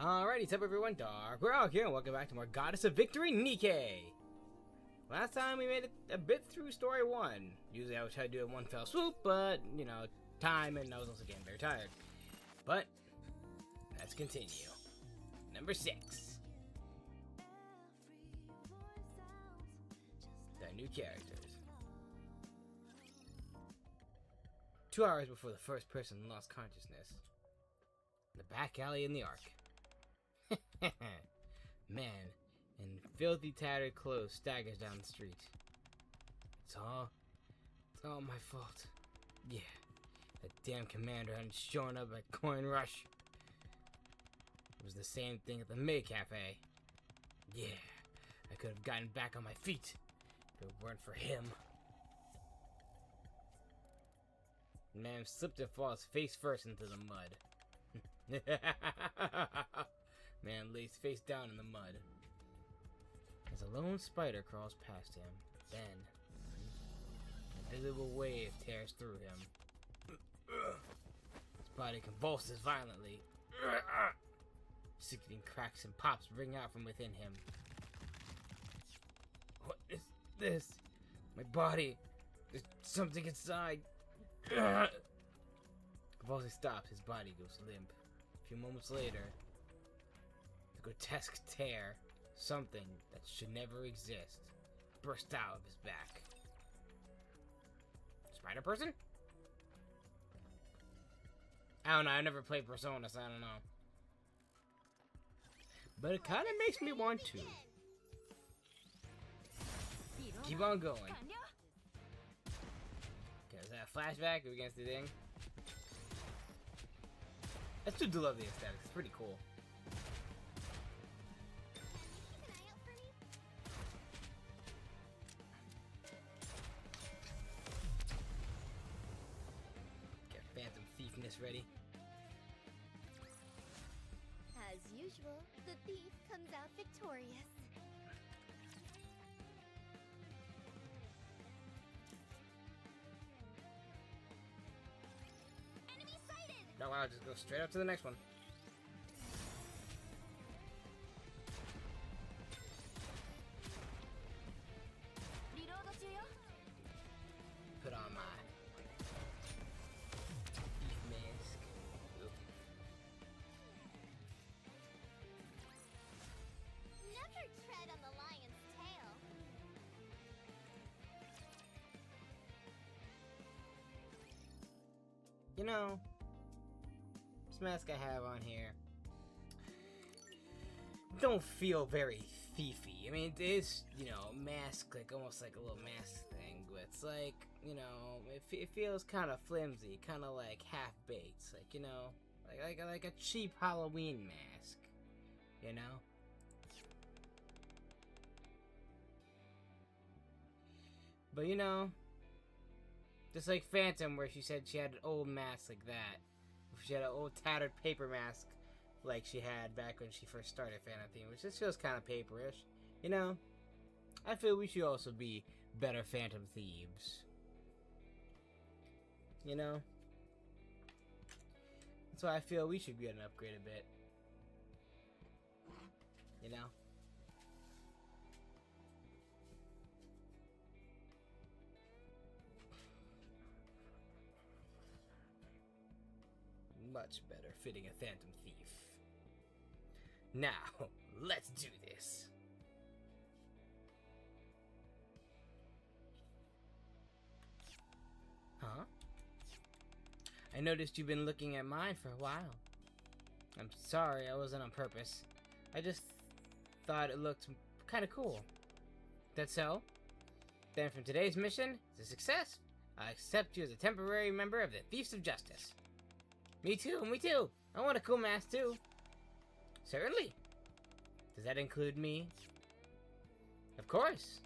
Alrighty, what's up everyone, Dark Rock here, and welcome back to more Goddess of Victory, Nikke! Last time we made it a bit through story 1. Usually I would try to do it in one fell swoop, but, you know, time, and I was also getting very tired. But, let's continue. Number 6. The new characters. 2 hours before the first person lost consciousness. The back alley in the Ark. Man in filthy tattered clothes staggers down the street. It's all my fault. Yeah, that damn commander hadn't shown up at Coin Rush. It was the same thing at the May Cafe. Yeah, I could have gotten back on my feet if it weren't for him. The man slipped and falls face first into the mud. Man lays face down in the mud as a lone spider crawls past him. Then, a visible wave tears through him. His body convulses violently. Sickening cracks and pops ring out from within him. What is this? My body. There's something inside. Convulsing stops, his body goes limp. A few moments later, the grotesque tear, something that should never exist, burst out of his back. Spider person? I don't know, I never played Persona, so I don't know. But it kinda makes me want to. Keep on going. Okay, is that a flashback? Are we gonna see the thing? I still do love the aesthetics, it's pretty cool. Get Phantom Thiefness ready. As usual, the thief comes out victorious. Enemy sighted! Oh wow, just go straight up to the next one. Put on my thief mask. Ugh. Never tread on the lion's tail. You know, this mask I have on here don't feel very thiefy. I mean, it is, you know, mask, like almost like a little mask thing, but it's like, you know, it feels kind of flimsy, kind of like half-baked, like, you know, like a cheap Halloween mask, you know? But, you know, just like Phantom, where she said she had an old mask like that. She had an old tattered paper mask like she had back when she first started Phantom Theme, which just feels kind of paperish. You know, I feel we should also be better Phantom Thieves. You know? That's why I feel we should get an upgrade a bit. You know? Much better fitting a Phantom Thief. Now, let's do this. Huh? I noticed you've been looking at mine for a while. I'm sorry, I wasn't on purpose. I just thought it looked kind of cool. That's so? Then from today's mission, it's a success. I accept you as a temporary member of the Thieves of Justice. Me too, me too. I want a cool mask too. Certainly. Does that include me? Of course.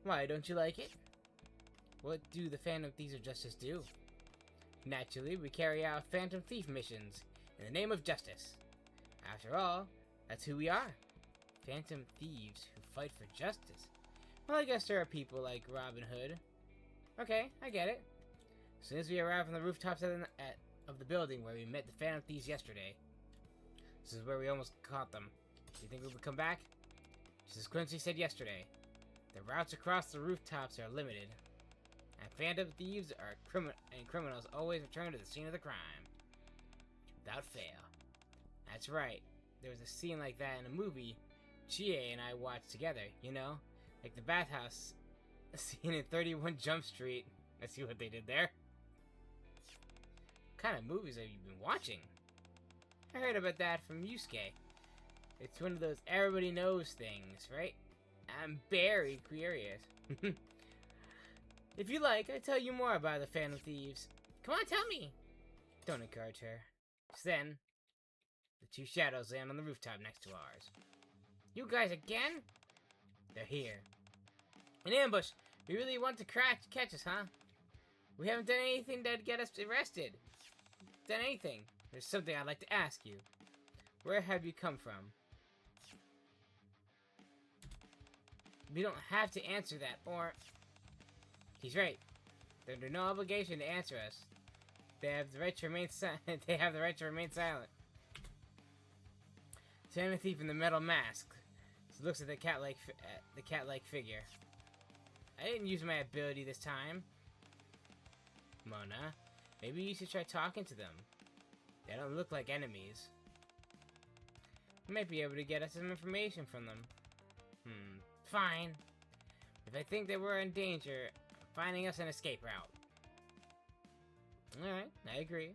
Why, don't you like it? What do the Phantom Thieves of Justice do? Naturally, we carry out Phantom Thief missions in the name of justice. After all, that's who we are. Phantom Thieves who fight for justice. Well, I guess there are people like Robin Hood. Okay, I get it. As soon as we arrive on the rooftops of the building where we met the Phantom Thieves yesterday, This is where we almost caught them. Do you think we would come back? Just as Quincy said yesterday, the routes across the rooftops are limited. And phantom thieves are criminals always return to the scene of the crime. Without fail. That's right. There was a scene like that in a movie Chie and I watched together, you know? Like the bathhouse scene in 31 Jump Street. I see what they did there. What kind of movies have you been watching? I heard about that from Yusuke. It's one of those everybody knows things, right? I'm very curious. If you like, I tell you more about the Phantom Thieves. Come on, tell me! Don't encourage her. Just then, the two shadows land on the rooftop next to ours. You guys again? They're here. An ambush! You really want to catch us, huh? We haven't done anything that'd get us arrested. Done anything. There's something I'd like to ask you. Where have you come from? We don't have to answer that, or... He's right. They're under no obligation to answer us. They have the right to remain they have the right to remain silent. Santa Thief in the metal mask. So looks at the cat-like figure. I didn't use my ability this time. Mona, maybe you should try talking to them. They don't look like enemies. You might be able to get us some information from them. Fine. If I think that we're in danger, finding us an escape route. Alright, I agree.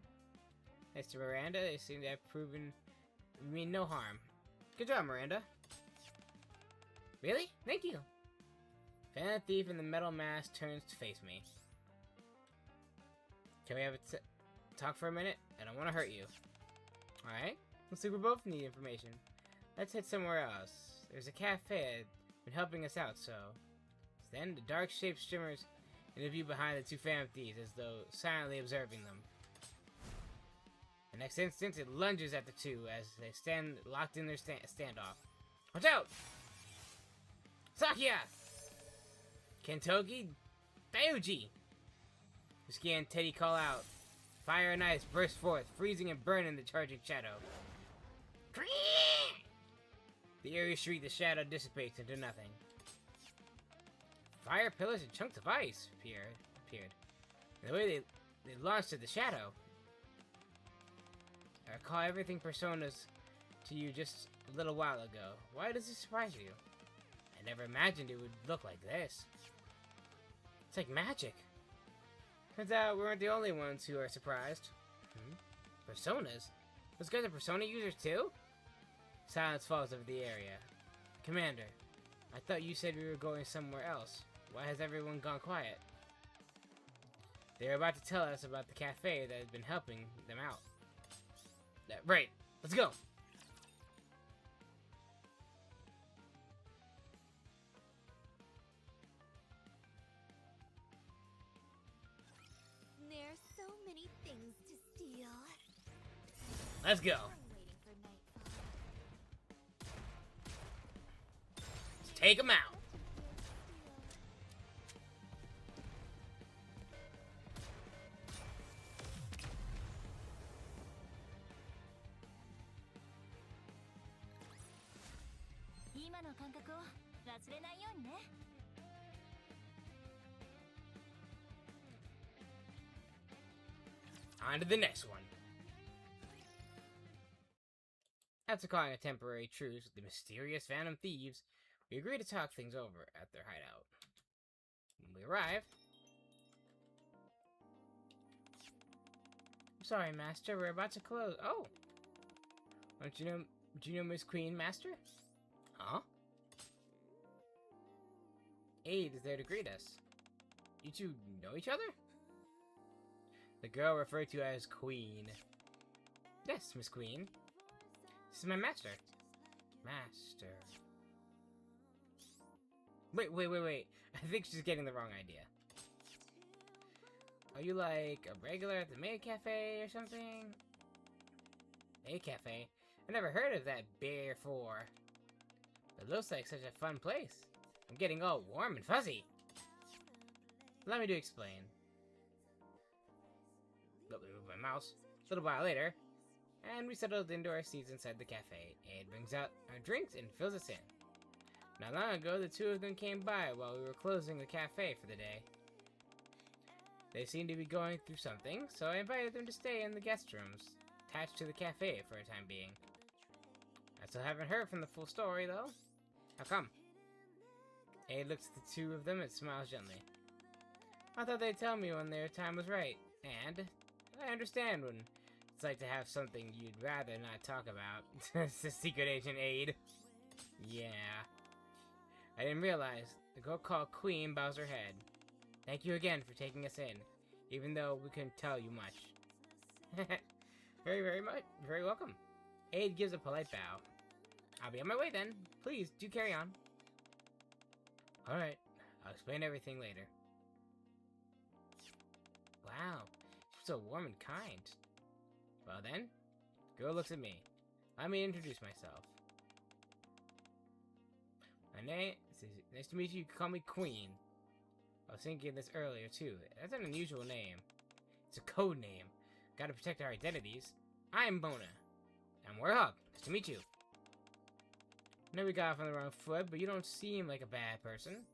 As to Miranda, they seem to have proven mean no harm. Good job, Miranda. Really? Thank you. Phantom Thief in the metal mask turns to face me. Can we have a talk for a minute? I don't want to hurt you. Alright, looks like we both need information. Let's head somewhere else. There's a cafe been helping us out, so... Then the dark shape shimmers in the view behind the two Phantom Thieves as though silently observing them. The next instant, it lunges at the two as they stand locked in their standoff. Watch out! Sakia! Kentoki! Daiuji! Yusuke and Teddy call out. Fire and ice burst forth, freezing and burning the charging shadow. The eerie shriek, the shadow dissipates into nothing. Fire pillars and chunks of ice appeared. And the way they launched at the shadow. I recall everything personas to you just a little while ago. Why does this surprise you? I never imagined it would look like this. It's like magic. Turns out we weren't the only ones who are surprised. Personas? Those guys are persona users too? Silence falls over the area. Commander, I thought you said we were going somewhere else. Why has everyone gone quiet? They're about to tell us about the cafe that has been helping them out. Right, let's go! There's so many things to steal. Let's go! I'm waiting for nightfall. Let's take them out! On to the next one. After calling a temporary truce with the mysterious Phantom Thieves, we agree to talk things over at their hideout. When we arrive... I'm sorry, Master, we're about to close. Oh! Do you know Miss Queen, Master? Huh? Aide is there to greet us. You two know each other? The girl referred to as Queen. Yes, Miss Queen. This is my master. Master. Wait. I think she's getting the wrong idea. Are you like a regular at the Maid Cafe or something? Maid Cafe? I never heard of that before. It looks like such a fun place. I'm getting all warm and fuzzy. Allow me to explain. Let me move my mouse. A little while later, and we settled into our seats inside the cafe. Aid brings out our drinks and fills us in. Not long ago, the two of them came by while we were closing the cafe for the day. They seemed to be going through something, so I invited them to stay in the guest rooms, attached to the cafe for a time being. I still haven't heard from the full story, though. How come? Aid looks at the two of them and smiles gently. I thought they'd tell me when their time was right, and I understand when it's like to have something you'd rather not talk about. It's a secret agent Aid. Yeah. I didn't realize. The girl called Queen bows her head. Thank you again for taking us in, even though we couldn't tell you much. Very welcome. Aid gives a polite bow. I'll be on my way then. Please, do carry on. Alright, I'll explain everything later. Wow, she's so warm and kind. Well then, the girl looks at me. Let me introduce myself. My name is nice to meet you. You can call me Queen. I was thinking this earlier too. That's an unusual name. It's a code name. Gotta protect our identities. I'm Mona. And we're up. Nice to meet you. I know we got off on the wrong foot, but you don't seem like a bad person.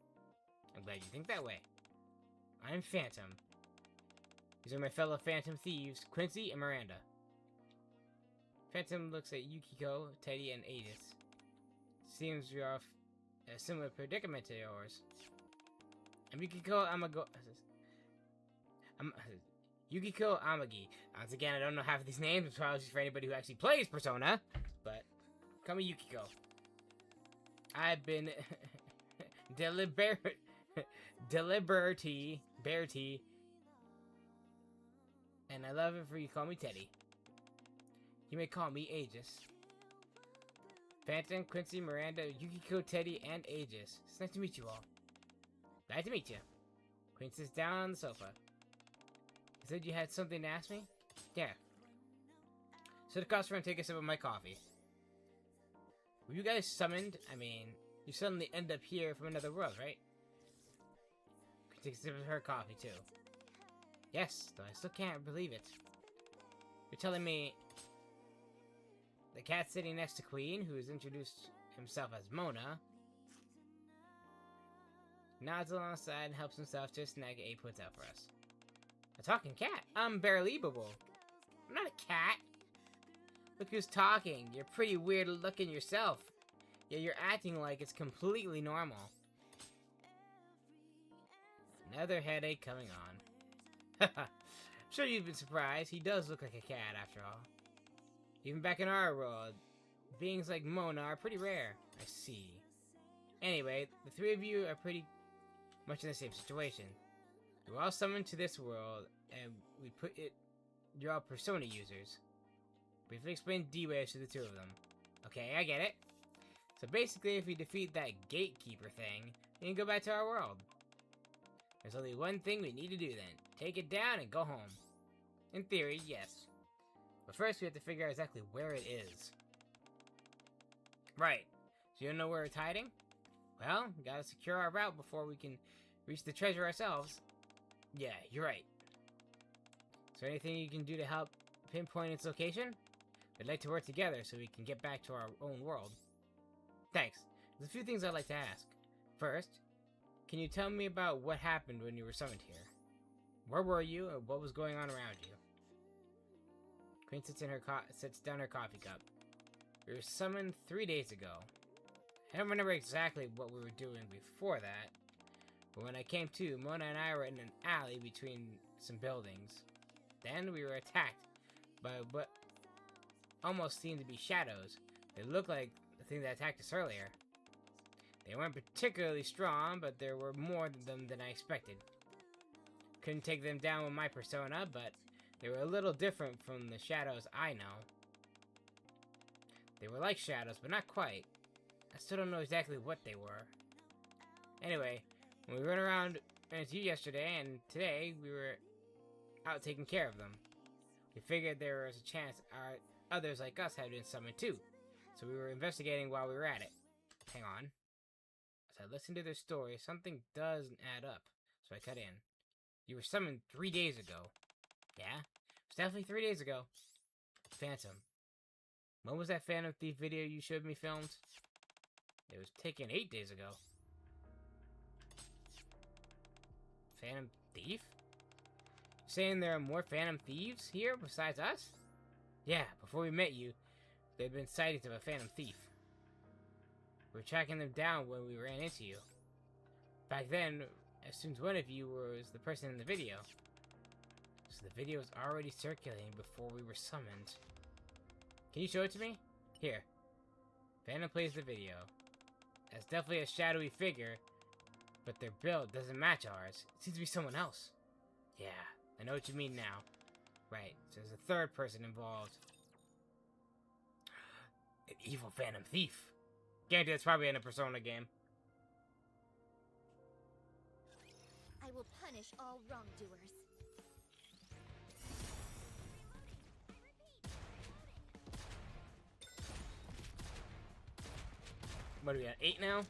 I'm glad you think that way. I'm Phantom. These are my fellow Phantom thieves, Quincy and Miranda. Phantom looks at Yukiko, Teddy, and Aegis. Seems you're off a similar predicament to yours. I'm Yukiko Yukiko Amagi. Once again, I don't know half of these names. Apologies for anybody who actually plays Persona, but call me Yukiko. I've been Bertie, and I love it for you to call me Teddy. You may call me Aegis. Phantom, Quincy, Miranda, Yukiko, Teddy, and Aegis. It's nice to meet you all. Glad to meet you. Queen sits down on the sofa. You said you had something to ask me? Yeah. Sit across from and take a sip of my coffee. Were you guys summoned? I mean, you suddenly end up here from another world, right? Queen takes a sip of her coffee, too. Yes, though I still can't believe it. You're telling me the cat sitting next to Queen, who has introduced himself as Mona, nods alongside and helps himself to a snack Abe puts out for us. A talking cat? Unbelievable. I'm not a cat. Look who's talking. You're pretty weird looking yourself. Yet you're acting like it's completely normal. Another headache coming on. I'm sure you've been surprised. He does look like a cat after all. Even back in our world, beings like Mona are pretty rare. I see. Anyway, the three of you are pretty much in the same situation. We're all summoned to this world, and we put it... You're all Persona users. Briefly explain D-Waves to the two of them. Okay, I get it. So basically, if we defeat that gatekeeper thing, we can go back to our world. There's only one thing we need to do then. Take it down and go home. In theory, yes. But first, we have to figure out exactly where it is. Right. So you don't know where it's hiding? Well, we gotta secure our route before we can reach the treasure ourselves. Yeah, you're right. Is there anything you can do to help pinpoint its location? We'd like to work together so we can get back to our own world. Thanks. There's a few things I'd like to ask. First, can you tell me about what happened when you were summoned here? Where were you and what was going on around you? Queen sits down her coffee cup. We were summoned 3 days ago. I don't remember exactly what we were doing before that, but when I came to, Mona and I were in an alley between some buildings. Then we were attacked by what almost seemed to be shadows. They looked like the thing that attacked us earlier. They weren't particularly strong, but there were more of them than I expected. Couldn't take them down with my persona, but they were a little different from the shadows I know. They were like shadows, but not quite. I still don't know exactly what they were. Anyway, when we went around into you yesterday and today, we were out taking care of them. We figured there was a chance others like us had been summoned too, so we were investigating while we were at it. Hang on. As I listened to their story, something doesn't add up, so I cut in. You were summoned 3 days ago. Yeah? It was definitely 3 days ago. Phantom, When was that Phantom Thief video you showed me filmed? It was taken 8 days ago. Phantom Thief? Saying there are more Phantom Thieves here besides us? Yeah, before we met you, there'd been sightings of a Phantom Thief. We were tracking them down when we ran into you. Back then, as soon as one of you was the person in the video. So the video was already circulating before we were summoned. Can you show it to me? Here. Phantom plays the video. That's definitely a shadowy figure, but their build doesn't match ours. It seems to be someone else. Yeah, I know what you mean now. Right, so there's a third person involved. An evil Phantom Thief. Guarantee that's probably in a Persona game. I will punish all wrongdoers. What are we at? 8 now?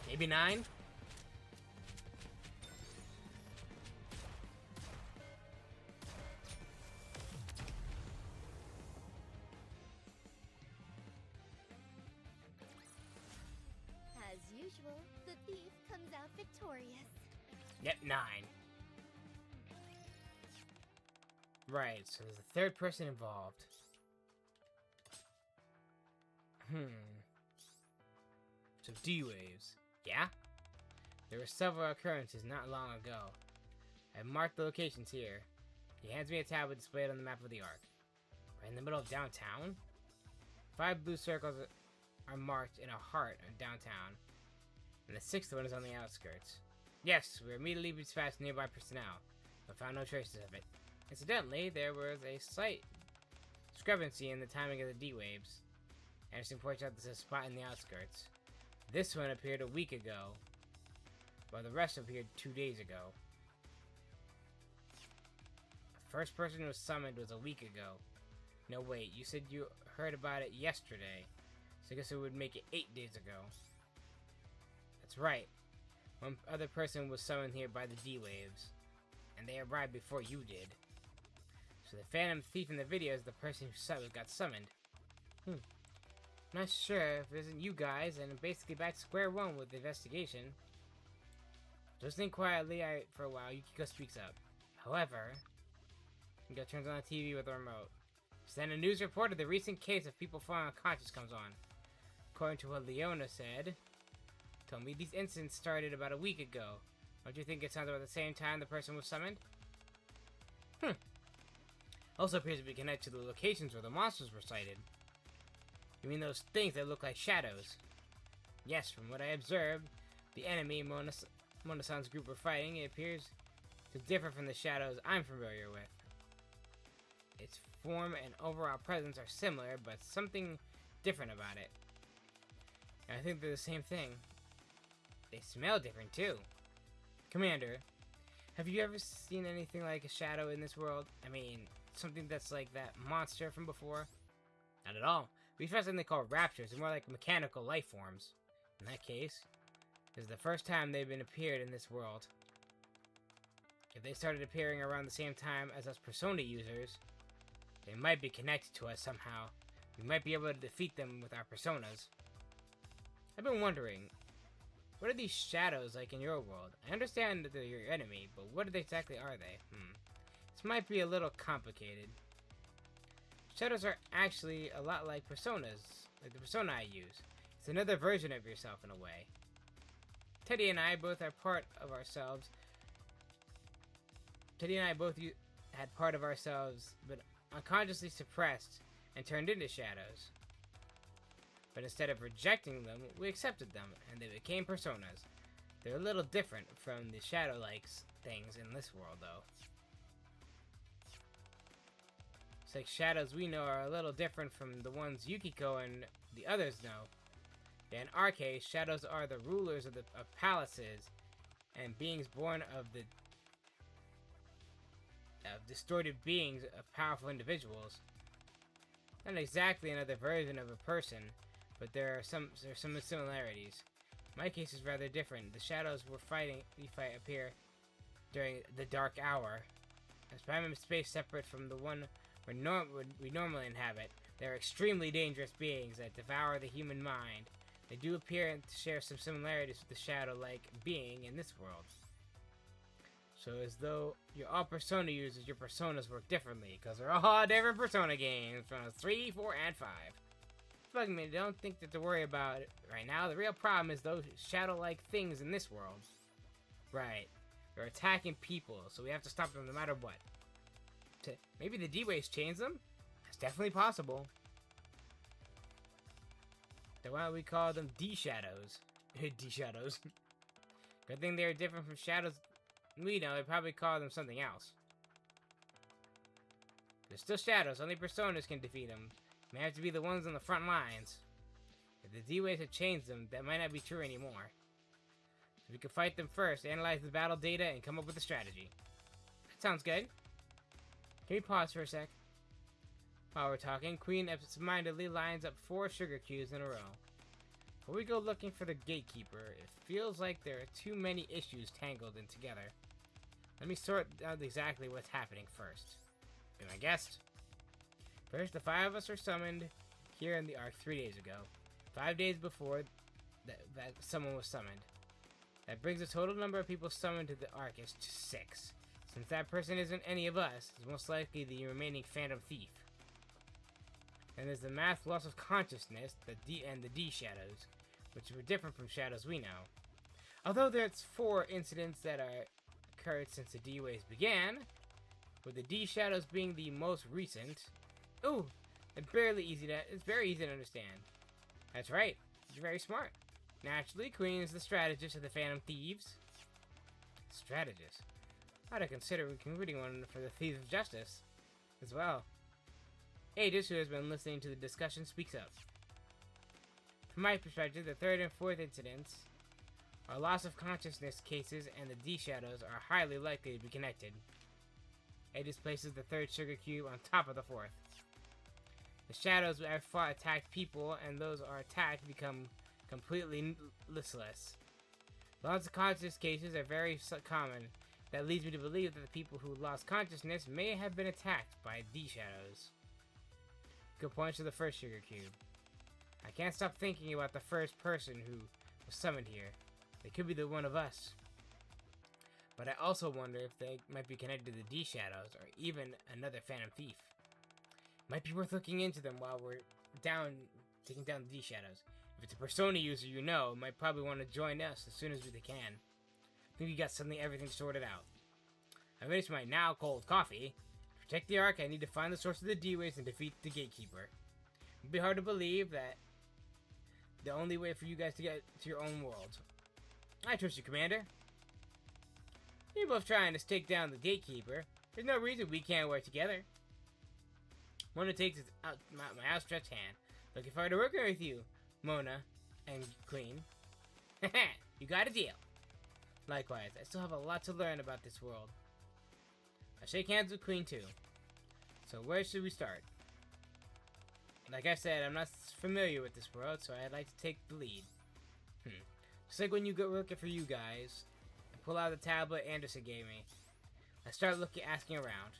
Maybe 9? As usual, the thief comes out victorious. Yep, 9. Right, so there's a third person involved. So D-Waves. Yeah? There were several occurrences not long ago. I've marked the locations here. He hands me a tablet displayed on the map of the Ark. Right in the middle of downtown? 5 blue circles are marked in a heart in downtown. And the 6th one is on the outskirts. Yes, we immediately dispatched nearby personnel, but found no traces of it. Incidentally, there was a slight discrepancy in the timing of the D-Waves. Anderson points out there's a spot in the outskirts. This one appeared a week ago, while the rest appeared 2 days ago. The first person who was summoned was a week ago. No, wait, you said you heard about it yesterday, so I guess it would make it 8 days ago. That's right. One other person was summoned here by the D-Waves, and they arrived before you did. So the Phantom Thief in the video is the person who got summoned. Not sure if it isn't you guys, and I'm basically back to square one with the investigation. Listening quietly for a while, Yukiko speaks up. However, Yukiko turns on the TV with the remote. Then a news report of the recent case of people falling unconscious comes on. According to what Leona said, told me these incidents started about a week ago. Don't you think it sounds about the same time the person was summoned? Also appears to be connected to the locations where the monsters were sighted. You mean those things that look like shadows? Yes, from what I observed, the enemy Mona-san's group were fighting, it appears to differ from the shadows I'm familiar with. Its form and overall presence are similar, but something different about it. And I think they're the same thing. They smell different too. Commander, have you ever seen anything like a shadow in this world? I mean, something that's like that monster from before? Not at all. We found something called raptors. They're more like mechanical life forms. In that case, this is the first time they've been appeared in this world. If they started appearing around the same time as us Persona users, they might be connected to us somehow. We might be able to defeat them with our Personas. I've been wondering, what are these shadows like in your world? I understand that they're your enemy, but what exactly are they? This might be a little complicated. Shadows are actually a lot like Personas, like the Persona I use. It's another version of yourself in a way. Teddy and I both are part of ourselves. Teddy and I both had part of ourselves, but unconsciously suppressed and turned into shadows. But instead of rejecting them, we accepted them, and they became Personas. They're a little different from the shadow-like things in this world, though. It's like shadows we know are a little different from the ones Yukiko and the others know. In our case, shadows are the rulers of palaces and beings born of the distorted beings of powerful individuals. Not exactly another version of a person, but there are some similarities. My case is rather different. The shadows we fight appear during the dark hour. As time and space separate from the one we normally inhabit, They're extremely dangerous beings that devour the human mind. They do appear to share some similarities with the shadow-like being in this world. So as though you're all Persona users, your personas work differently, because they're all different Persona games from 3, 4, and 5. Fuck me, don't think that to worry about it right now. The real problem is those shadow-like things in this world. Right. They're attacking people, so we have to stop them no matter what. Maybe the D-Waves change them? That's definitely possible. Then why don't we call them D-Shadows? D-Shadows. Good thing they're different from shadows we know. They probably call them something else. They're still shadows. Only Personas can defeat them. May have to be the ones on the front lines. If the D-Waves have changed them, that might not be true anymore. So we can fight them first, analyze the battle data, and come up with a strategy. That sounds good. Can we pause for a sec? While we're talking, Queen absentmindedly lines up 4 sugar cubes in a row. Before we go looking for the gatekeeper, it feels like there are too many issues tangled in together. Let me sort out exactly what's happening first. Be my guest. First, the 5 of us were summoned here in the Ark 3 days ago. 5 days before that someone was summoned. That brings the total number of people summoned to the Ark is to 6. Since that person isn't any of us, it's most likely the remaining Phantom Thief. And there's the mass loss of consciousness, the D shadows, which were different from shadows we know. Although there's 4 incidents that are occurred since the D-Waves began, with the D shadows being the most recent. Ooh, it's very easy to understand. That's right, you're very smart. Naturally, Queen is the strategist of the Phantom Thieves. Strategist? I'd consider recruiting one for the Thieves of Justice as well. Aegis, who has been listening to the discussion, speaks up. From my perspective, the 3rd and 4th incidents are loss of consciousness cases, and the D-Shadows are highly likely to be connected. Aegis places the 3rd sugar cube on top of the 4th. The shadows I've fought attack people, and those are attacked become completely listless. Loss of consciousness cases are very common. That leads me to believe that the people who lost consciousness may have been attacked by D-Shadows. Good point to the 1st sugar cube. I can't stop thinking about the first person who was summoned here. They could be the one of us. But I also wonder if they might be connected to the D-Shadows or even another Phantom Thief. Might be worth looking into them while we're taking down the D-Shadows. If it's a Persona user you know, might probably want to join us as soon as they can. I think we got everything sorted out. I finished my now cold coffee. To protect the Ark, I need to find the source of the D-Waves and defeat the Gatekeeper. It'd be hard to believe that the only way for you guys to get to your own world. I trust you, Commander. You're both trying to take down the Gatekeeper. There's no reason we can't work together. Mona takes my outstretched hand. Looking forward to working with you, Mona and Queen. You got a deal. Likewise, I still have a lot to learn about this world. I shake hands with Queen too. So where should we start? Like I said, I'm not familiar with this world, so I'd like to take the lead. Just like when you go looking for you guys, I pull out the tablet Anderson gave me. I start asking around.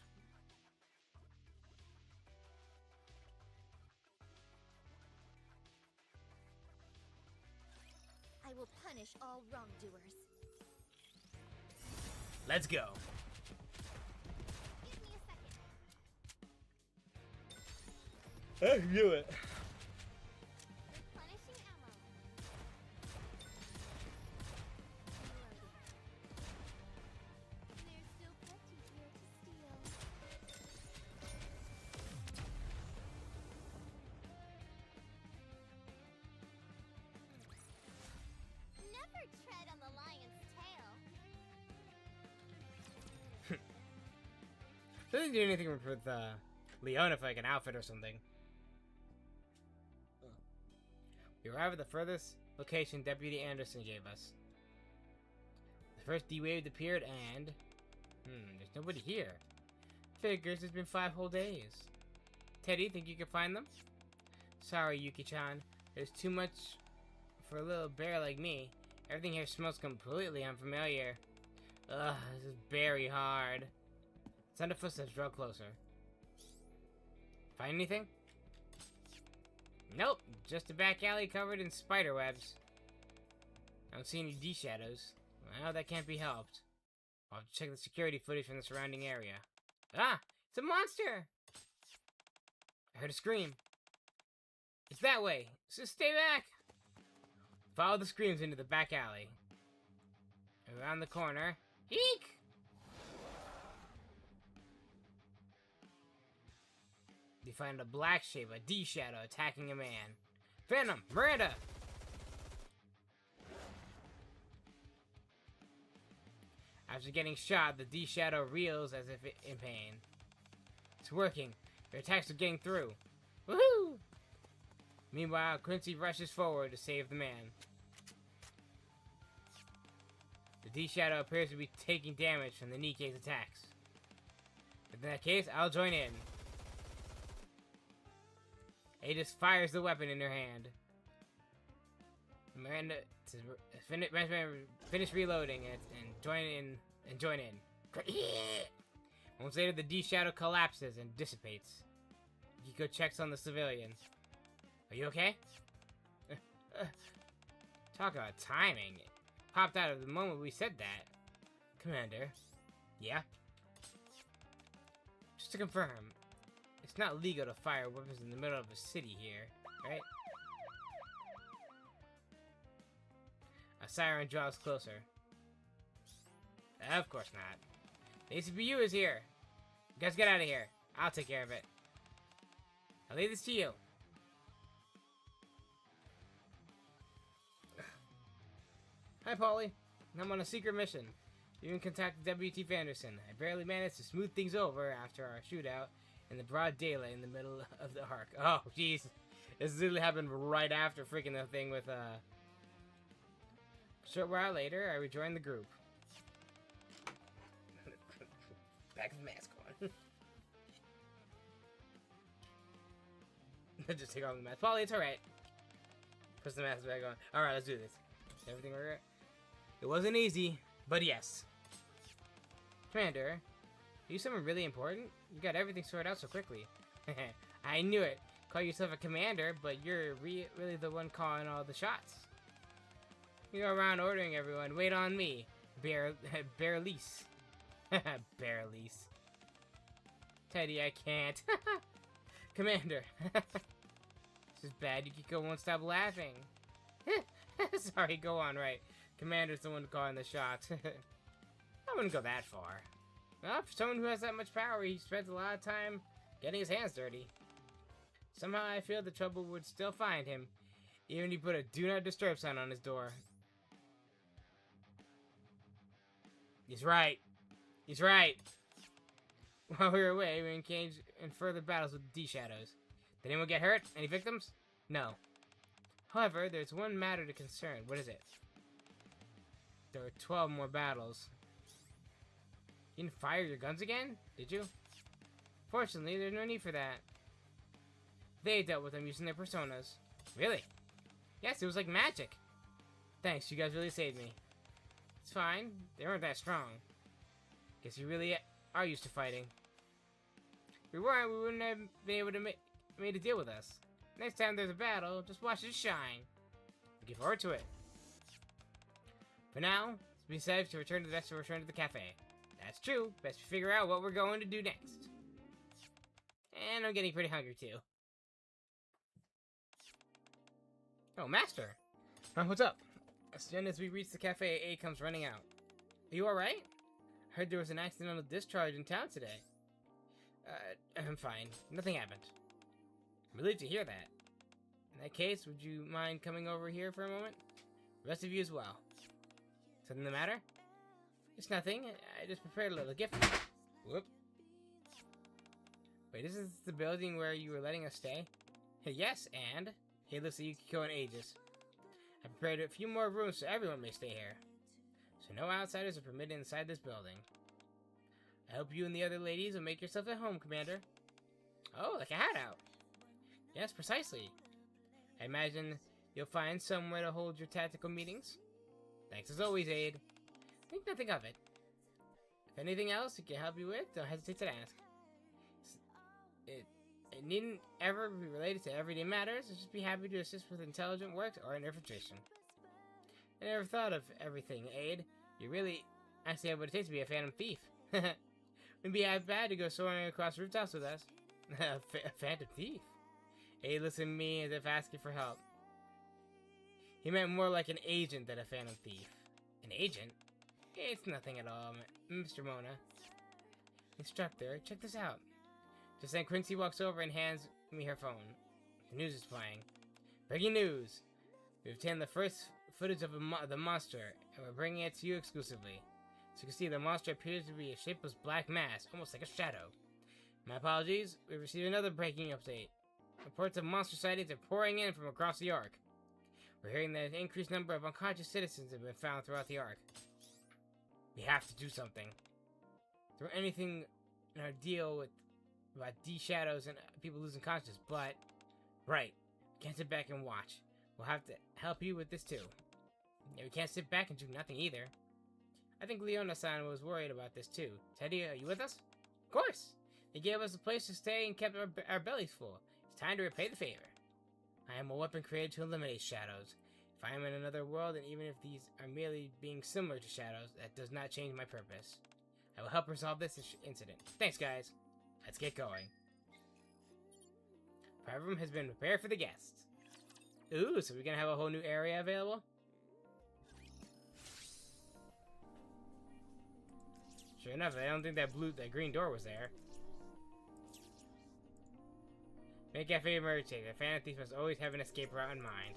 I will punish all wrongdoers. Let's go. Give me a second. Let's do it. Replenishing ammo. Reloading. There's still plenty here to steal. Never tread on the lion's tail. Doesn't do anything with Leon if like an outfit or something. We arrive at the furthest location Deputy Anderson gave us. The first D-Wave appeared and... there's nobody here. Figures it's been 5 whole days. Teddy, think you can find them? Sorry, Yuki-chan. There's too much for a little bear like me. Everything here smells completely unfamiliar. Ugh, this is very hard. Sound of footsteps draw closer. Find anything? Nope, just a back alley covered in spider webs. I don't see any D-shadows. Well, that can't be helped. I'll have to check the security footage from the surrounding area. Ah! It's a monster! I heard a scream. It's that way, so stay back! Follow the screams into the back alley. Around the corner. Eek! You find a black shape, a D-shadow, attacking a man. Phantom! Miranda! After getting shot, the D-shadow reels as if in pain. It's working. Their attacks are getting through. Woohoo! Meanwhile, Quincy rushes forward to save the man. The D-shadow appears to be taking damage from the Nikke's attacks. In that case, I'll join in. He just fires the weapon in her hand. Miranda finish reloading it and join in. Moments later, the D-shadow collapses and dissipates. Yukiko checks on the civilian. Are you okay? Talk about timing. It popped out of the moment we said that. Commander. Yeah? Just to confirm, it's not legal to fire weapons in the middle of a city here, right? A siren draws closer. Of course not. The ACPU is here. You guys get out of here. I'll take care of it. I'll leave this to you. Hi, Polly. I'm on a secret mission. You can contact W.T. Fanderson. I barely managed to smooth things over after our shootout in the broad daylight in the middle of the arc. Oh, jeez. This literally happened right after freaking the thing with, A short while later, I rejoined the group. Back with the mask on. Just take off the mask. Polly, it's alright. Push the mask back on. Alright, let's do this. Everything work? It wasn't easy, but yes. Commander, are you someone really important? You got everything sorted out so quickly. I knew it. Call yourself a commander, but you're really the one calling all the shots. You go around ordering everyone, wait on me. Bearlease. Bearlease. Teddy, I can't. Commander. This is bad, Yukiko won't stop laughing. Sorry, go on, right. Commander's the one calling the shots. I wouldn't go that far. Well, for someone who has that much power, he spends a lot of time getting his hands dirty. Somehow I feel the trouble would still find him, even if he put a do not disturb sign on his door. He's right. He's right. While we were away, we engaged in further battles with the D-shadows. Did anyone get hurt? Any victims? No. However, there's one matter to concern. What is it? There were 12 more battles. You didn't fire your guns again? Did you? Fortunately, there's no need for that. They dealt with them using their personas. Really? Yes, it was like magic. Thanks, you guys really saved me. It's fine. They weren't that strong. Guess you really are used to fighting. If we weren't, we wouldn't have been able to made a deal with us. Next time there's a battle, just watch it shine. Looking forward to it. For now, it's be safe to return to the cafe. That's true. Best to figure out what we're going to do next. And I'm getting pretty hungry too. Oh, Master! What's up? As soon as we reach the cafe, A comes running out. Are you alright? Heard there was an accidental discharge in town today. I'm fine. Nothing happened. I'm relieved to hear that. In that case, would you mind coming over here for a moment? The rest of you as well. Something the matter? It's nothing. I just prepared a little gift. Whoop. Wait, this is the building where you were letting us stay? Yes, and... He looks at Yukiko and Aegis. I prepared a few more rooms so everyone may stay here. So no outsiders are permitted inside this building. I hope you and the other ladies will make yourself at home, Commander. Oh, like a hideout. Yes, precisely. I imagine you'll find somewhere to hold your tactical meetings. Thanks as always, Aid. Think nothing of it. If anything else I can help you with, don't hesitate to ask. It needn't ever be related to everyday matters. I'd just be happy to assist with intelligent work or infiltration. I never thought of everything, Aid. You really actually have what it takes to be a phantom thief. Wouldn't be that bad to go soaring across rooftops with us. A phantom thief? Aid listened to me as if asking for help. He meant more like an agent than a phantom thief. An agent? It's nothing at all, Mr. Mona. Instructor, check this out. Just then Quincy walks over and hands me her phone. The news is playing. Breaking news! We've obtained the first footage of the monster, and we're bringing it to you exclusively. As you can see, the monster appears to be a shapeless black mass, almost like a shadow. My apologies, we received another breaking update. Reports of monster sightings are pouring in from across the Ark. We're hearing that an increased number of unconscious citizens have been found throughout the Ark. We have to do something. Is there anything in our deal with about D-shadows and people losing consciousness, but... Right. We can't sit back and watch. We'll have to help you with this too. Yeah, we can't sit back and do nothing either. I think Leona-san was worried about this too. Teddy, are you with us? Of course! They gave us a place to stay and kept our bellies full. It's time to repay the favor. I am a weapon created to eliminate shadows. If I am in another world, and even if these are merely being similar to shadows, that does not change my purpose. I will help resolve this incident. Thanks, guys. Let's get going. Private room has been prepared for the guests. Ooh, so we're gonna have a whole new area available? Sure enough, I don't think that green door was there. Make cafe emergency. The phantom thief must always have an escape route in mind.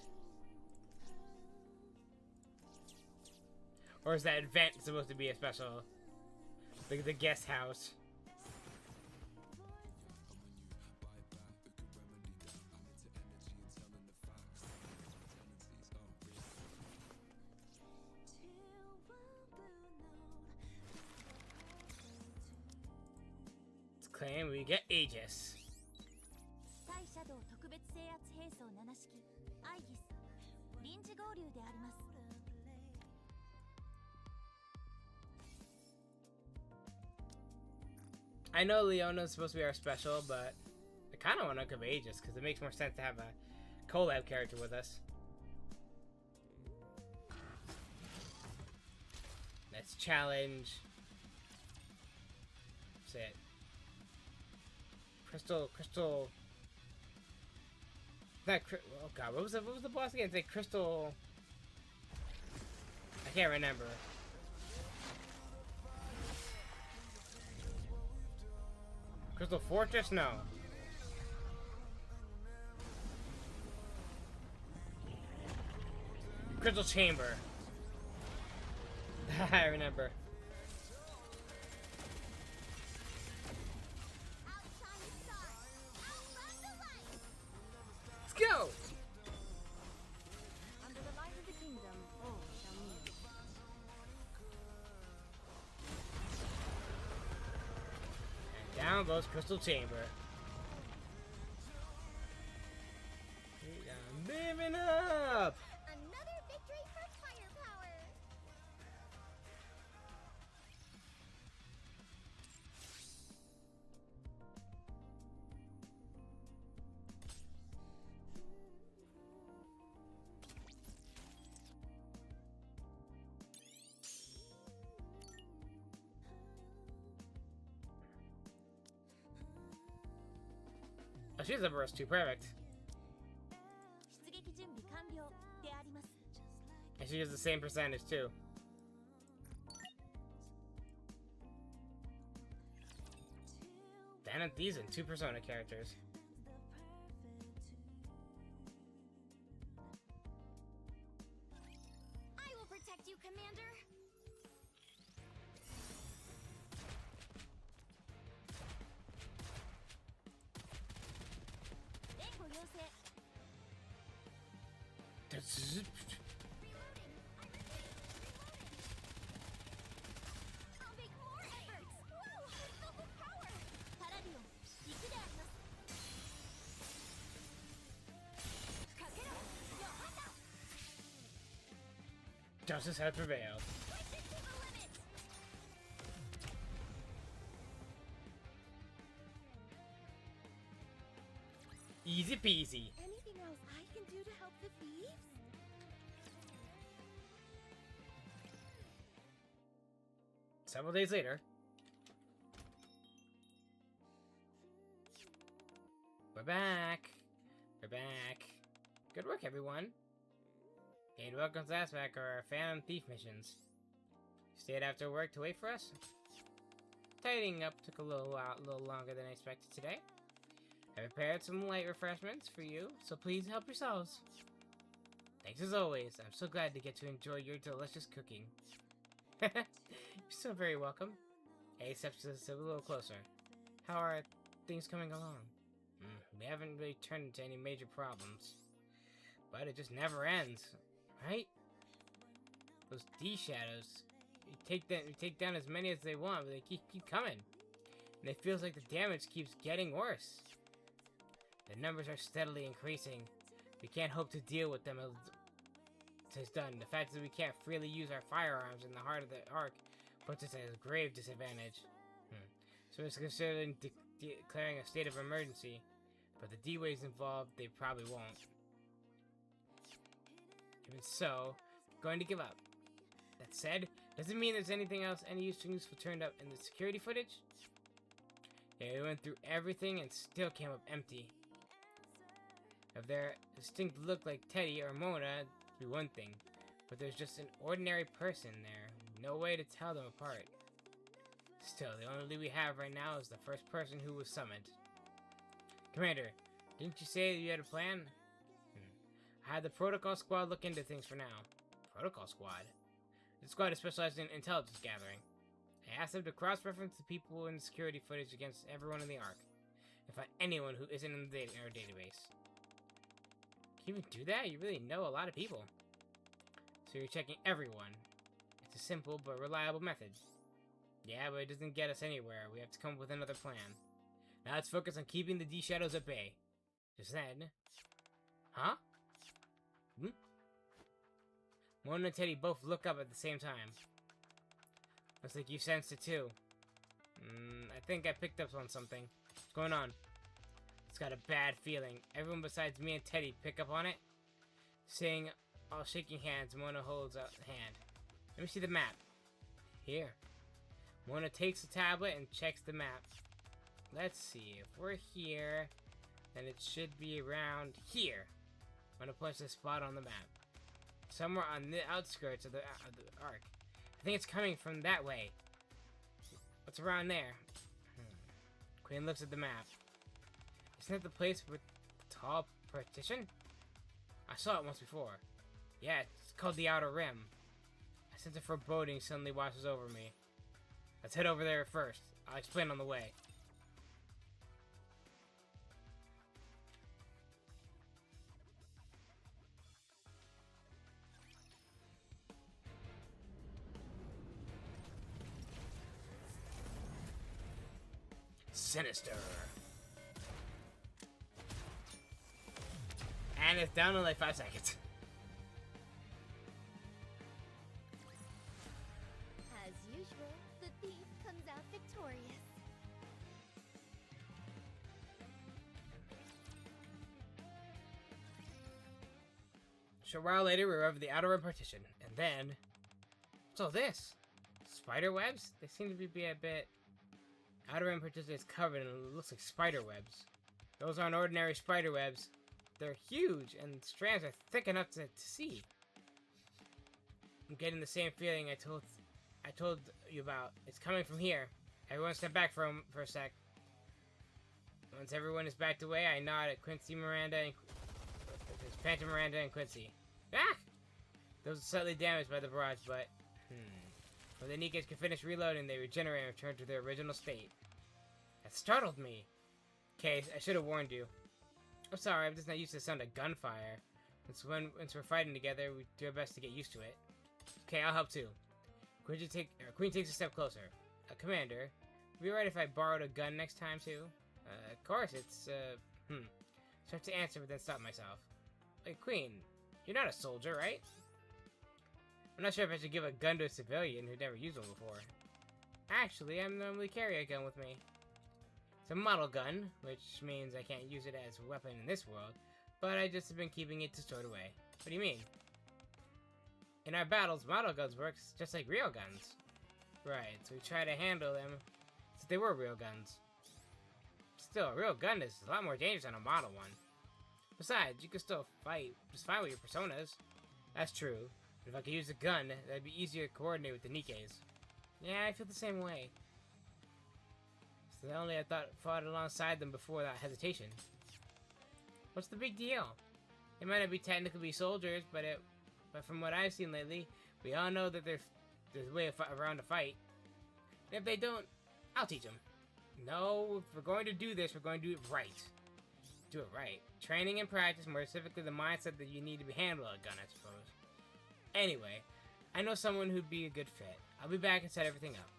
Or is that vent supposed to be a special... Like the guest house? Let's claim we get Aegis. I know Leona's supposed to be our special, but I kind of want to give Aegis because it makes more sense to have a collab character with us. Let's challenge. Say it. Crystal. Not oh god, what was the boss again? Say Crystal. I can't remember. Crystal Fortress? No. Crystal Chamber. I remember. Let's go! Under the light of the kingdom, all shall kneel. And down goes Crystal Chamber. Living up! Another victory for firepower! Oh, she's up too perfect. And she has the same percentage too. Damn it, these are 2 Persona characters. I will protect you, Commander! That's... I'll make more efforts! Whoa! I felt the power! Paradio, Justice has prevailed. push it to the limit! Easy peasy. Anything else I can do to help the thieves? Several days later. We're back. We're back. Good work, everyone. And welcome to Aspect, our Phantom Thief missions. Stayed after work to wait for us. Tidying up took a little longer than I expected today. I prepared some light refreshments for you, so please help yourselves. Thanks as always. I'm so glad to get to enjoy your delicious cooking. You're so very welcome. Hey, steps us a little closer. How are things coming along? We haven't really turned into any major problems. But it just never ends, right? Those D-shadows. You take down as many as they want, but they keep coming. And it feels like the damage keeps getting worse. The numbers are steadily increasing. We can't hope to deal with them as it's done. The fact that we can't freely use our firearms in the heart of the Ark puts us at a grave disadvantage. So it's considering declaring a state of emergency. But the D-Waves involved, they probably won't. Even so, I'm going to give up. That said, doesn't mean there's anything else any useful turned up in the security footage. Yeah, we went through everything and still came up empty. If their distinct look like Teddy or Mona, it'd be one thing. But there's just an ordinary person there. No way to tell them apart. Still, the only lead we have right now is the first person who was summoned. Commander, didn't you say that you had a plan? I had the Protocol Squad look into things for now. Protocol Squad? The squad is specialized in intelligence gathering. I asked them to cross-reference the people in the security footage against everyone in the Ark, and find anyone who isn't in our database. Can you even do that? You really know a lot of people. So you're checking everyone. It's a simple but reliable method. Yeah, but it doesn't get us anywhere. We have to come up with another plan. Now let's focus on keeping the D-Shadows at bay. Just then... Huh? Mona and Teddy both look up at the same time. Looks like you sensed it too. I think I picked up on something. What's going on? It's got a bad feeling. Everyone besides me and Teddy pick up on it. Saying, all shaking hands, Mona holds out a hand. Let me see the map. Here. Mona takes the tablet and checks the map. Let's see. If we're here, then it should be around here. Mona points to a spot on the map. Somewhere on the outskirts of the Ark. I think it's coming from that way. What's around there? Queen looks at the map. Isn't that the place with the tall partition? I saw it once before. Yeah, it's called the Outer Rim. A sense of foreboding suddenly washes over me. Let's head over there first. I'll explain on the way. Sinister. And it's down in like 5 seconds. As usual, the thief comes out victorious. A short while later, we arrive at the Outer Rim partition. And then... What's all this? Spider webs? They seem to be a bit... Outer Rim partition is covered and it looks like spider webs. Those aren't ordinary spider webs. They're huge and the strands are thick enough to see. I'm getting the same feeling I told you about. It's coming from here. Everyone step back for a sec. Once everyone is backed away, I nod at Quincy, Miranda, and Phantom, Miranda, and Quincy. Ah! Those are slightly damaged by the barrage, but when the Nikas can finish reloading, they regenerate and return to their original state. That startled me. Okay, I should have warned you. I'm sorry, I'm just not used to the sound of gunfire. Once we're fighting together, we do our best to get used to it. Okay, I'll help too. Queen takes a step closer. Commander, would it be alright if I borrowed a gun next time too? Of course, it's, Start to answer, but then stop myself. Wait, Queen, you're not a soldier, right? I'm not sure if I should give a gun to a civilian who never used one before. Actually, I normally carry a gun with me. It's a model gun, which means I can't use it as a weapon in this world, but I just have been keeping it stored away. What do you mean? In our battles, model guns work just like real guns. Right, so we try to handle them as if they were real guns. Still, a real gun is a lot more dangerous than a model one. Besides, you can still fight just fine with your personas. That's true, but if I could use a gun, that'd be easier to coordinate with the Nikes. Yeah, I feel the same way. So only I fought alongside them before that hesitation. What's the big deal? They might not be technically soldiers, but from what I've seen lately, we all know that there's a way around a fight. And if they don't, I'll teach them. No, if we're going to do this, we're going to do it right. Do it right. Training and practice, more specifically the mindset that you need to handle a gun, I suppose. Anyway, I know someone who'd be a good fit. I'll be back and set everything up.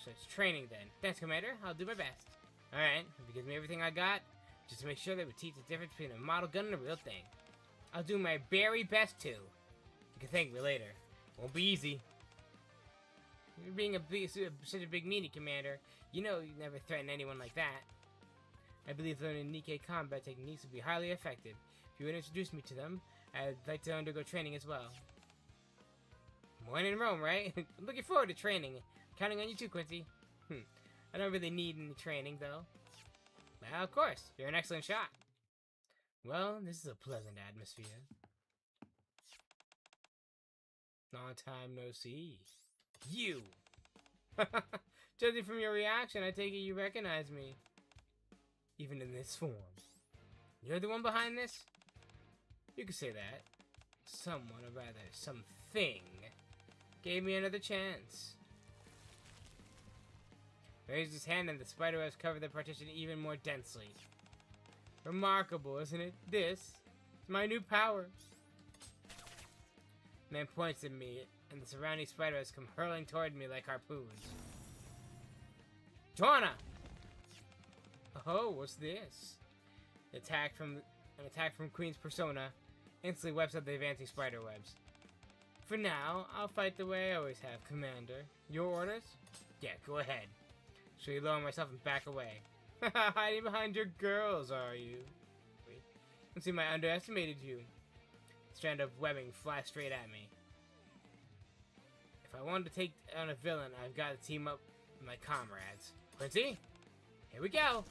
So it's training then. Thanks, Commander. I'll do my best. Alright, if you give me everything I got, just to make sure that we teach the difference between a model gun and a real thing. I'll do my very best to. You can thank me later. Won't be easy. You're being such a big meanie, Commander. You know you never threaten anyone like that. I believe learning Nikkei combat techniques would be highly effective. If you would introduce me to them, I'd like to undergo training as well. When in Rome, right? I'm looking forward to training. Counting on you too, Quincy. I don't really need any training, though. Well, of course. You're an excellent shot. Well, this is a pleasant atmosphere. Long time no see. You! Judging from your reaction, I take it you recognize me. Even in this form. You're the one behind this? You could say that. Someone, or rather, something, gave me another chance. Raised his hand and the spiderwebs covered the partition even more densely. Remarkable, isn't it? This is my new power. The man points at me, and the surrounding spiderwebs come hurling toward me like harpoons. Joanna! Oh, what's this? An attack from Queen's persona instantly wipes out the advancing spiderwebs. For now, I'll fight the way I always have, Commander. Your orders? Yeah, go ahead. Shall we lower myself and back away? Hiding behind your girls, are you? Wait. Let's see, I underestimated you. A strand of webbing flies straight at me. If I wanted to take on a villain, I've got to team up with my comrades. Quincy? Here we go!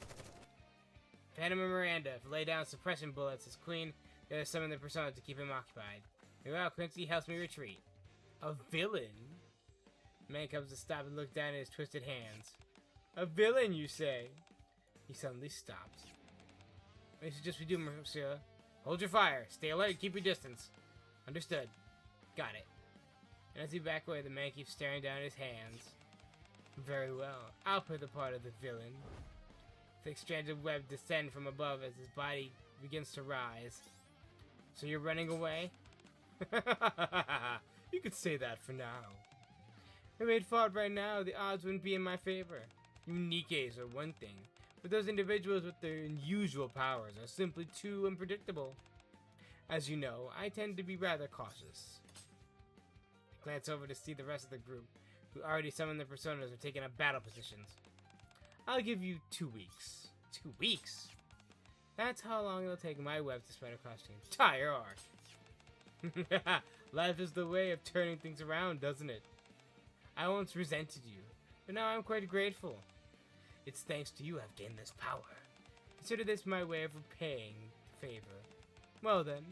Phantom and Miranda lay down suppression bullets as Queen gathers some of the personas to keep him occupied. Meanwhile, Quincy helps me retreat. A villain? The man comes to stop and look down at his twisted hands. A villain, you say? He suddenly stops. I suggest we do, monsieur. Hold your fire. Stay alert. Keep your distance. Understood. Got it. And as he back away, the man keeps staring down at his hands. Very well. I'll play the part of the villain. Thick strands of web descend from above as his body begins to rise. So you're running away? You could say that for now. If we had fought right now, the odds wouldn't be in my favor. You Nikkes are one thing, but those individuals with their unusual powers are simply too unpredictable. As you know, I tend to be rather cautious. I glance over to see the rest of the group, who already summoned their personas are taking up battle positions. I'll give you 2 weeks. 2 weeks? That's how long it'll take my web to spread across the entire arc. Life is the way of turning things around, doesn't it? I once resented you, but now I'm quite grateful. It's thanks to you I've gained this power. Consider this my way of repaying the favor. Well then,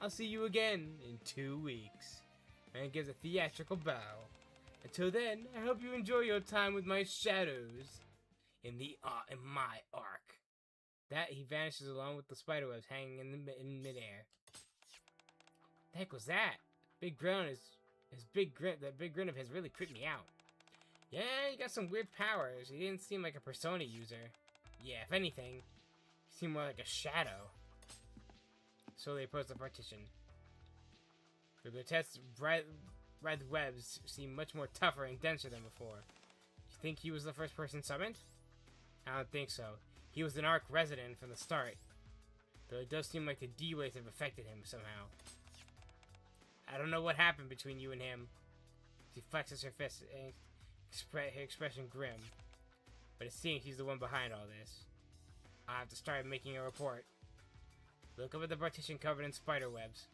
I'll see you again in 2 weeks. And gives a theatrical bow. Until then, I hope you enjoy your time with my shadows in my arc. That he vanishes along with the spiderwebs hanging in midair. The heck was that? Big grin that big grin of his really creeped me out. Yeah, he got some weird powers. He didn't seem like a persona user. Yeah, if anything, he seemed more like a shadow. Slowly approached the partition. The grotesque red webs seem much more tougher and denser than before. You think he was the first person summoned? I don't think so. He was an Ark resident from the start. Though it does seem like the D-waves have affected him somehow. I don't know what happened between you and him. She flexes her fist and her expression grim. but it seems he's the one behind all this. I'll have to start making a report. Look up at the partition covered in spider webs.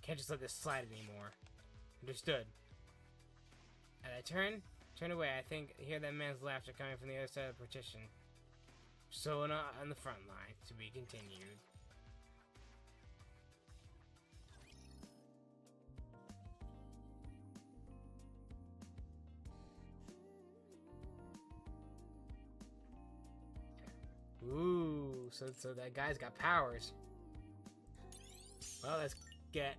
Can't just let this slide anymore. Understood. As I turn away, I hear that man's laughter coming from the other side of the partition. Persona on the front line, to be continued. Ooh, so that guy's got powers. Well, let's get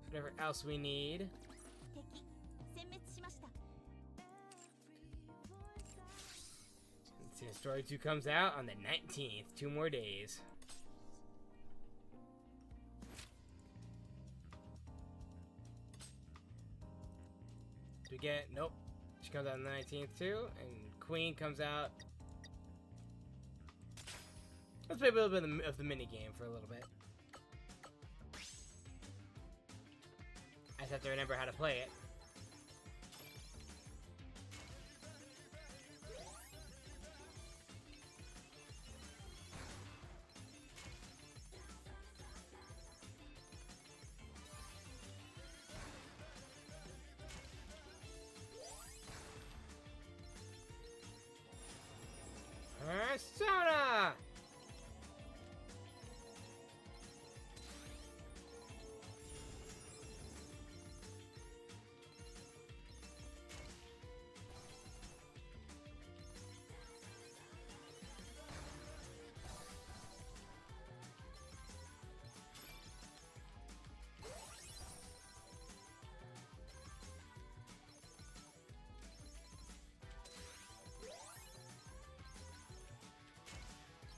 whatever else we need. 敵殲滅しました。 Let's see, Story 2 comes out on the 19th. 2 more days. We get, nope. She comes out on the 19th too, and Queen comes out. Let's play a little bit of the mini game for a little bit. I just have to remember how to play it. Persona!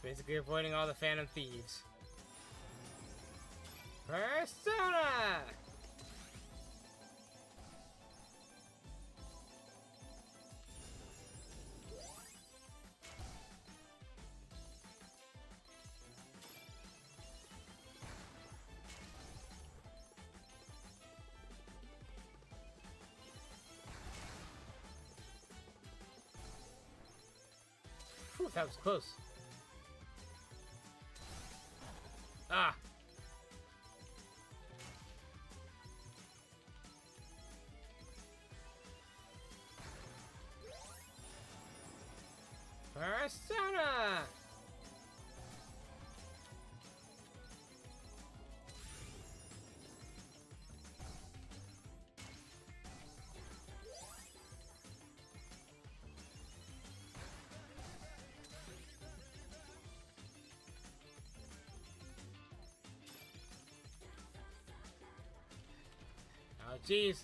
Basically avoiding all the Phantom Thieves. Persona! Whew, that was close. Ah! Persona! Oh, jeez.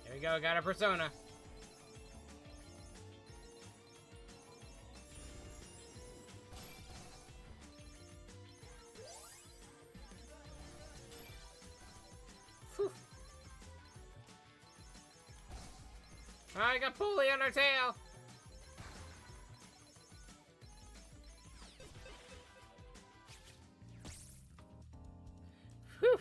There we go, got a Persona. Whew. I got Pulley on her tail. Whew.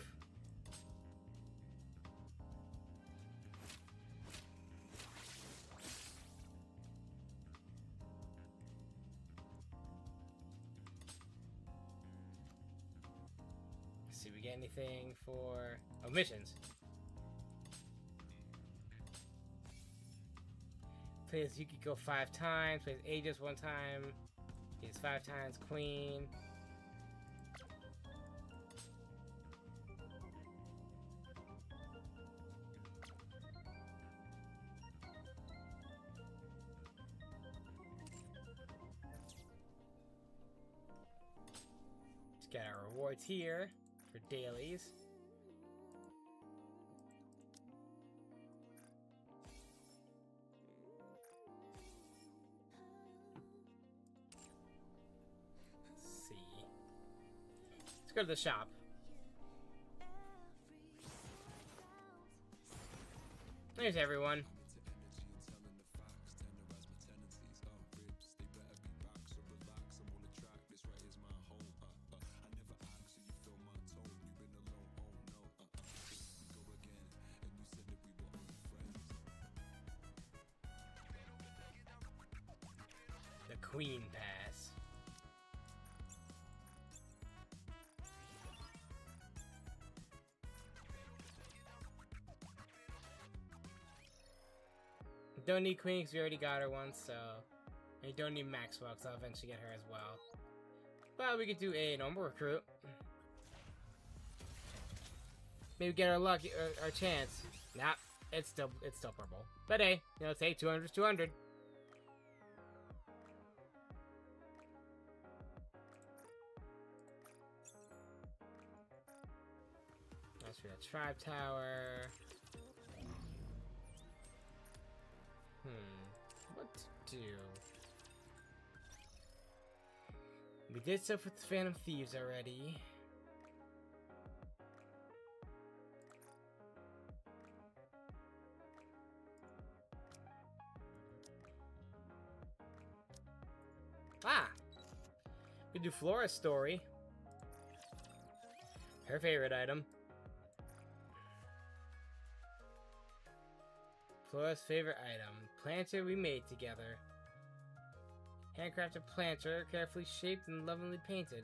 Let's see, we get anything for missions. Plays Yukiko 5 times, plays Aegis 1 time, plays 5 times Queen. Just got our rewards here for dailies. Go to the shop. There's everyone. Queen Pass. Don't need Queen because we already got her once, so... And you don't need Maxwell because I'll eventually get her as well. But we could do a normal recruit. Maybe get our luck, our chance. Nah, it's still purple. But hey, you know, say 200 is 200. That's for the Tribe Tower. What to do? We did stuff with the Phantom Thieves already. Ah! We do Flora's story. Her favorite item. Flora's favorite item. Planter we made together. Handcrafted planter, carefully shaped and lovingly painted.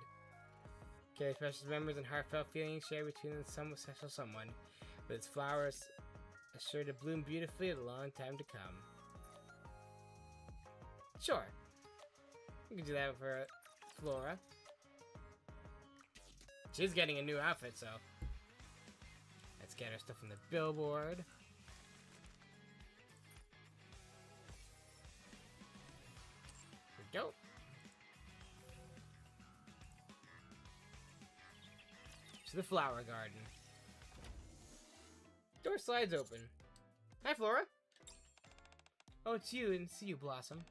Carries precious memories and heartfelt feelings shared between some special someone. With its flowers assured to bloom beautifully a long time to come. Sure. We can do that for Flora. She's getting a new outfit, so... Let's get her stuff from the billboard. Go. To the flower garden. Door slides open. Hi, Flora. Oh, it's you, and see you, Blossom.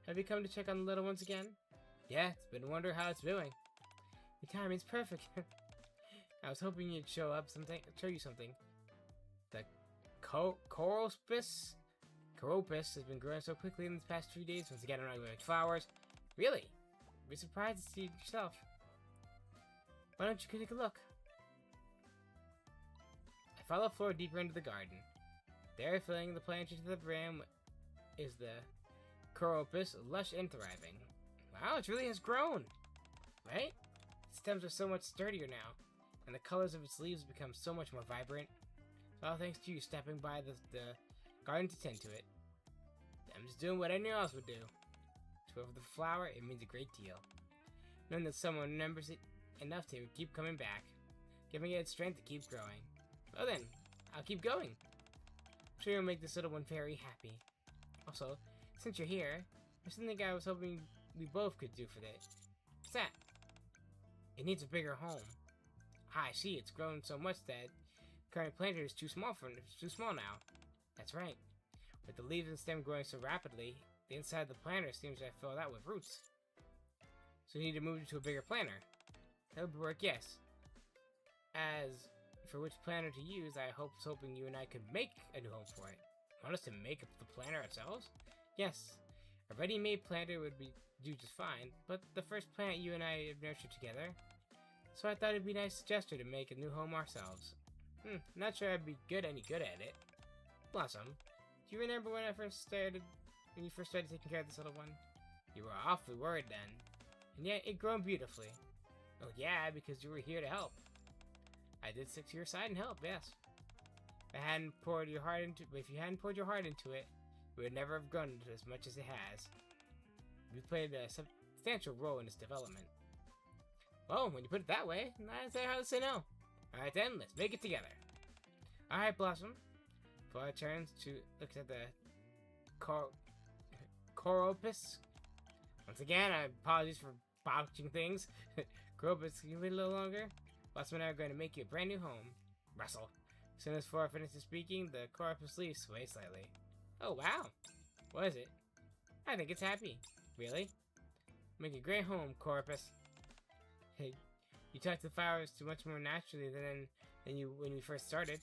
Have you come to check on the little ones again? Yeah, it's been wondering how it's doing. Your timing's perfect. I was hoping you'd show you something. The Coropus has been growing so quickly in these past 3 days. Once again, I'm not going to flowers. Really? You'd be surprised to see it yourself. Why don't you take a look? I follow Flora deeper into the garden. There, filling the planter to the brim, is the Coropus, lush and thriving. Wow, it really has grown! Right? Its stems are so much sturdier now, and the colors of its leaves become so much more vibrant. All thanks to you stepping by the garden to tend to it. I'm just doing what anyone else would do. To whoever the flower, it means a great deal. Knowing that someone remembers it enough to keep coming back, giving it strength to keep growing. Well then, I'll keep going. I'm sure you'll make this little one very happy. Also, since you're here, there's something I was hoping we both could do for it. What's that? It needs a bigger home. I see, it's grown so much that current planter is too small now. That's right. With the leaves and stem growing so rapidly, the inside of the planter seems to have filled out with roots. So you need to move it to a bigger planter. That would work, yes. As for which planter to use, I was hoping you and I could make a new home for it. Want us to make up the planter ourselves? Yes. A ready-made planter would do just fine, but the first plant you and I have nurtured together. So I thought it'd be a nice gesture to make a new home ourselves. Not sure I'd be any good at it. Blossom, do you remember when you first started taking care of this little one? You were awfully worried then. And yet, it grown beautifully. Oh yeah, because you were here to help. I did stick to your side and help, yes. If you hadn't poured your heart into it, it would never have grown as much as it has. You played a substantial role in its development. Well, when you put it that way, I say how to say no. Alright then, let's make it together. Alright, Blossom. Flora turns to look at the Coropus. Once again, I apologize for botching things. Coropus, can you wait a little longer? Blossom and I are going to make you a brand new home. Rustle. As soon as Flora finishes speaking, the Coropus leaves sway slightly. Oh wow. What is it? I think it's happy. Really? Make a great home, Coropus. Hey, you talk to the flowers too much more naturally than you when we first started.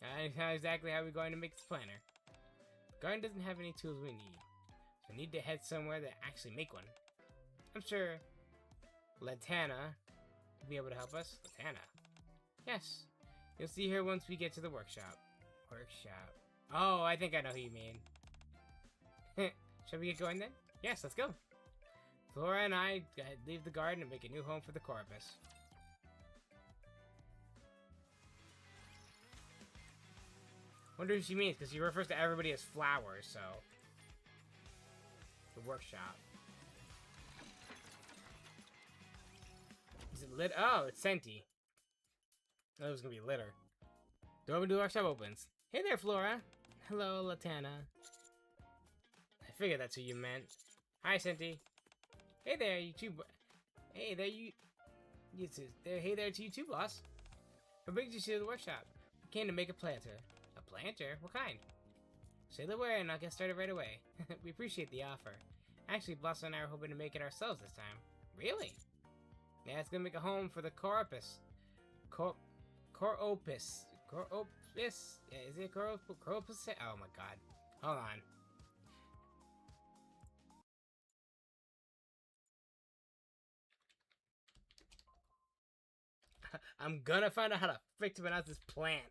I know exactly how we're going to make this planter. The garden doesn't have any tools we need, so we need to head somewhere that actually make one. I'm sure Latana will be able to help us. Latana? Yes. You'll see her once we get to the workshop. Workshop. Oh, I think I know who you mean. Shall we get going then? Yes, let's go. Flora and I leave the garden and make a new home for the Corpus. Wonder who she means, because she refers to everybody as flowers, so... The workshop. Is it lit? Oh, it's Senti. Oh, it was gonna be litter. Door to the workshop opens. Hey there, Flora. Hello, Latana. I figured that's who you meant. Hi, Senti. Hey there, you two. Hey there, you two. Hey there to you too, boss. What brings you to the workshop? We came to make a planter. A planter? What kind? Say the word and I'll get started right away. We appreciate the offer. Actually, Blossom and I are hoping to make it ourselves this time. Really? Yeah, it's gonna make a home for the Coropus. Coropus. Coropus? Yeah, is it Coropus? Oh my god. Hold on. I'm gonna find out how to frick to pronounce this plant.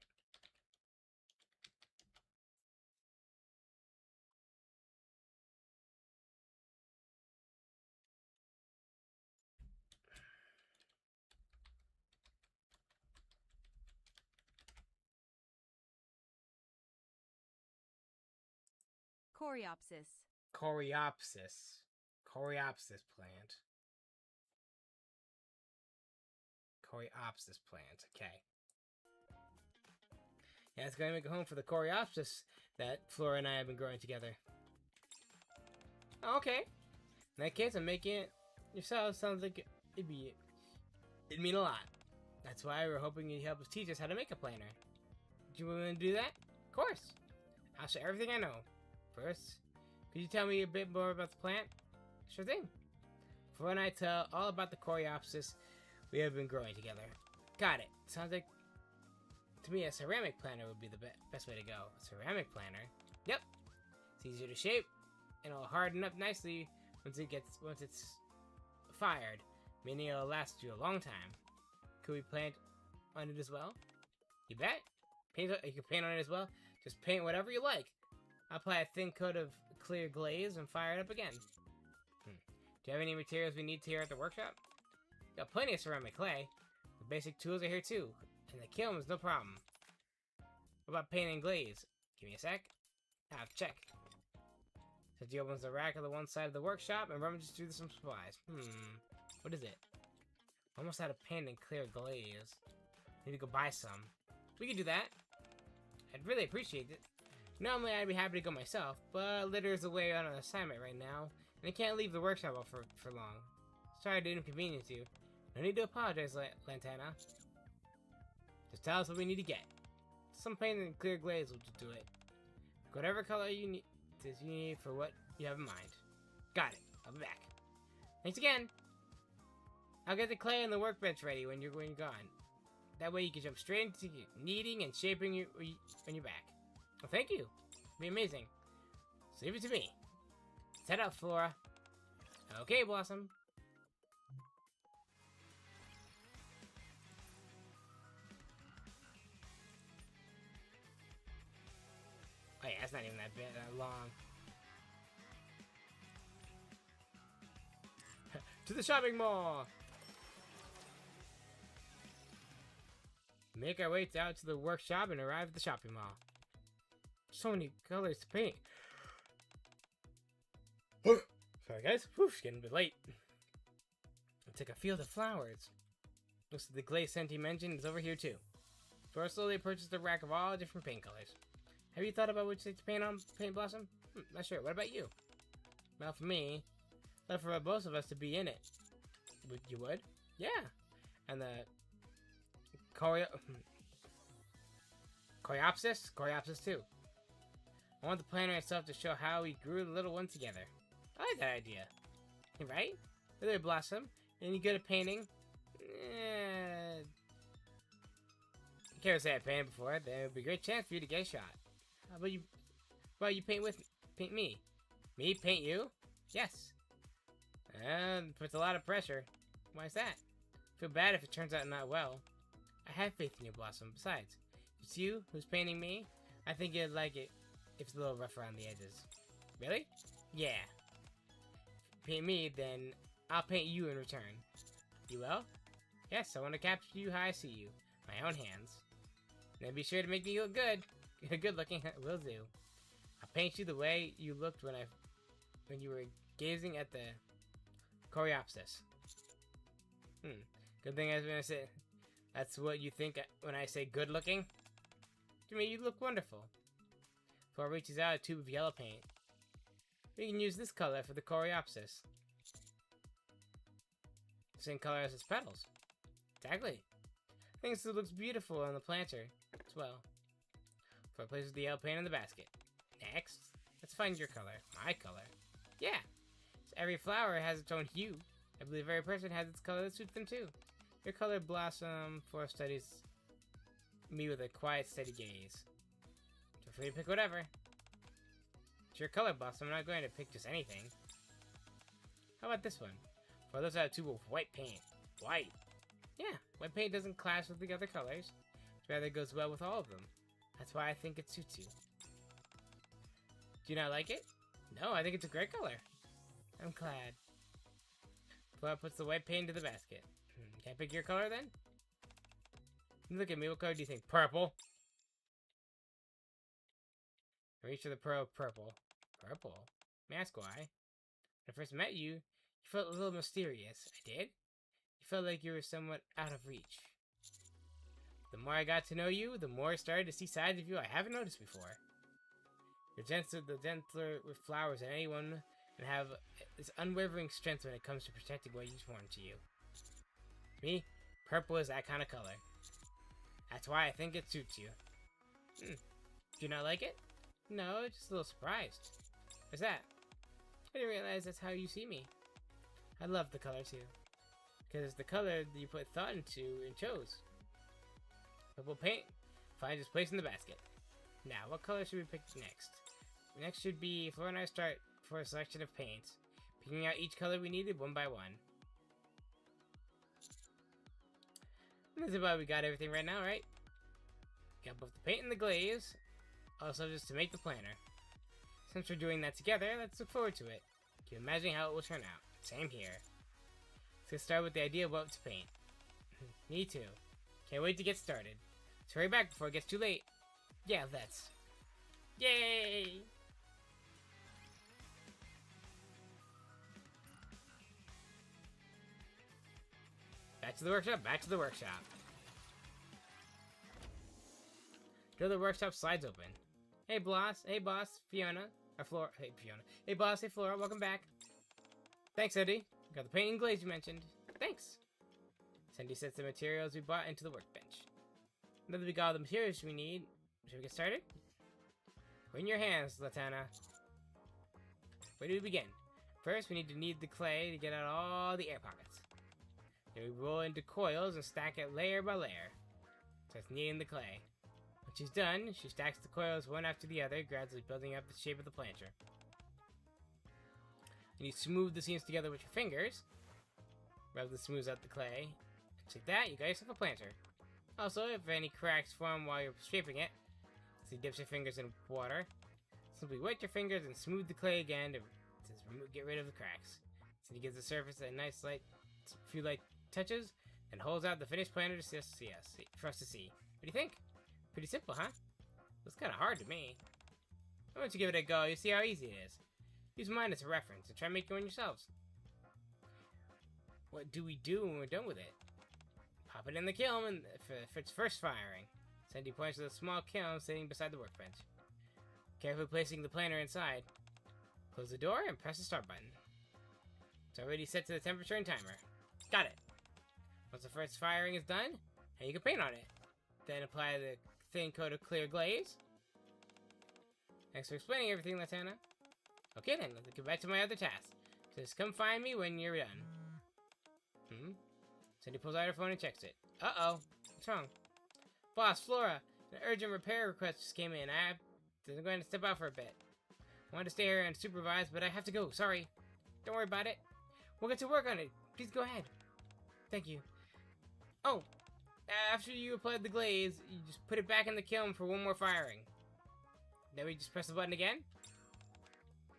Coreopsis. Coreopsis. Coreopsis plant. Coreopsis plant. Okay. Yeah, it's gonna make a home for the Coreopsis that Flora and I have been growing together. Oh, okay. In that case, I'm making it yourself. Sounds like it'd mean a lot. That's why we're hoping you'd help us teach us how to make a planner. Do you want to do that? Of course. I'll share everything I know. First, could you tell me a bit more about the plant? Sure thing. Flora and I tell all about the Coreopsis we have been growing together. Got it. Sounds like, to me, a ceramic planner would be the best way to go. A ceramic planner? Yep. It's easier to shape, and it'll harden up nicely once it's fired, meaning it'll last you a long time. Could we paint on it as well? You bet. You can paint on it as well. Just paint whatever you like. I'll apply a thin coat of clear glaze and fire it up again. Do you have any materials we need here at the workshop? Got plenty of ceramic clay. The basic tools are here too, and the kiln is no problem. What about paint and glaze? Give me a sec. I'll check. He opens the rack on the one side of the workshop and rummages through some supplies. What is it? Almost out of paint and clear glaze. Need to go buy some. We could do that. I'd really appreciate it. Normally I'd be happy to go myself, but litter is away on an assignment right now, and I can't leave the workshop out for long. Sorry to inconvenience you. No need to apologize, Lantana. Just tell us what we need to get. Some paint and clear glaze will do it. Whatever color you need for what you have in mind. Got it. I'll be back. Thanks again. I'll get the clay and the workbench ready when you're gone. That way you can jump straight into kneading and shaping when you're back. Well, thank you. It'll be amazing. So leave it to me. Set up, Flora. Okay, Blossom. Oh yeah, it's not even that long. To the shopping mall! Make our way out to the workshop and arrive at the shopping mall. So many colors to paint. Sorry guys, it's getting a bit late. I'll take a field of flowers. Looks like the glaze Senti mentioned is over here too. First, slowly purchased a rack of all different paint colors. Have you thought about which to paint on, Blossom? Not sure. What about you? Well, for me, I'd for both of us to be in it. You would? Yeah. And the Coreopsis? Coreopsis too. I want the planner itself to show how we grew the little one together. I like that idea. Right? There, Blossom. Any good at painting? Can't say I painted before. There would be a great chance for you to get a shot. How about you paint me? Me paint you? Yes. Puts a lot of pressure. Why is that? Feel bad if it turns out not well. I have faith in you, Blossom. Besides, if it's you who's painting me, I think you'd like it if it's a little rough around the edges. Really? Yeah. paint me, then I'll paint you in return. You will? Yes, I want to capture you how I see you. My own hands. Then be sure to make me look good. Good looking. Will do. I'll paint you the way you looked when you were gazing at the Coreopsis. Good thing I was gonna say. That's what you think when I say good looking? To me, you look wonderful. Flora reaches out a tube of yellow paint. We can use this color for the Coreopsis. Same color as its petals. Exactly. I think this looks beautiful on the planter as well. Flora places the yellow paint in the basket. Next, let's find your color. My color. Yeah. So every flower has its own hue. I believe every person has its color that suits them too. Your color, Blossom, Flora studies me with a quiet, steady gaze. Feel free to pick whatever. It's your color, Blossom. I'm not going to pick just anything. How about this one? For those out a tube of white paint. White. Yeah, white paint doesn't clash with the other colors. It rather goes well with all of them. That's why I think it suits you. Do you not like it? No, I think it's a great color. I'm glad. Flora puts the white paint into the basket. Can I pick your color then? Look at me, what color do you think? Purple? I reach for the purple. Purple? May I ask why? When I first met you, you felt a little mysterious. I did? You felt like you were somewhat out of reach. The more I got to know you, the more I started to see sides of you I haven't noticed before. You're gentler with flowers than anyone, and have this unwavering strength when it comes to protecting what you've worn to you. Me, purple is that kind of color. That's why I think it suits you. Do you not like it? No, just a little surprised. What's that? I didn't realize that's how you see me. I love the color too. Because it's the color that you put thought into and chose. Purple paint. Find its place in the basket. Now, what color should we pick next? Next should be Flora and I start for a selection of paints, picking out each color we needed one by one. That's about we got everything right now, right? Got both the paint and the glaze. Also just to make the planner. Since we're doing that together, let's look forward to it. Keep imagining how it will turn out. Same here. Let's start with the idea of what to paint. Me too. Can't wait to get started. Let's hurry back before it gets too late. Yeah, let's. Yay! Back to the workshop, back to the workshop. Door of the workshop slides open. Hey, boss, Fiona. Or Flora. Hey, Fiona. Hey, boss, hey, Flora, welcome back. Thanks, Eddie. Got the paint and glaze you mentioned. Thanks. Cindy sets the materials we bought into the workbench. Now that we got all the materials we need, should we get started? We're in your hands, Latana. Where do we begin? First, we need to knead the clay to get out all the air pockets. Then we roll into coils and stack it layer by layer. So it's kneading the clay. When she's done, she stacks the coils one after the other, gradually building up the shape of the planter. And you smooth the seams together with your fingers. Rub the smooths out the clay. Just like that, you got yourself a planter. Also, if any cracks form while you're shaping it, so you dip your fingers in water, simply wet your fingers and smooth the clay again to get rid of the cracks. So it gives the surface a nice few light touches, and holds out the finished planter for us to see. What do you think? Pretty simple, huh? Looks kind of hard to me. Why don't you give it a go? You see how easy it is. Use mine as a reference and try making one yourselves. What do we do when we're done with it? Pop it in the kiln and for its first firing. Sandy points to the small kiln sitting beside the workbench. Carefully placing the planter inside. Close the door and press the start button. It's already set to the temperature and timer. Got it. Once the first firing is done, and you can paint on it. Then apply the thin coat of clear glaze. Thanks for explaining everything, Latana. Okay then, let's get back to my other task. Just come find me when you're done. Cindy pulls out her phone and checks it. Uh-oh. What's wrong? Boss, Flora, an urgent repair request just came in. I'm going to step out for a bit. I wanted to stay here and supervise, but I have to go. Sorry. Don't worry about it. We'll get to work on it. Please go ahead. Thank you. Oh, after you applied the glaze, you just put it back in the kiln for one more firing. Then we just press the button again?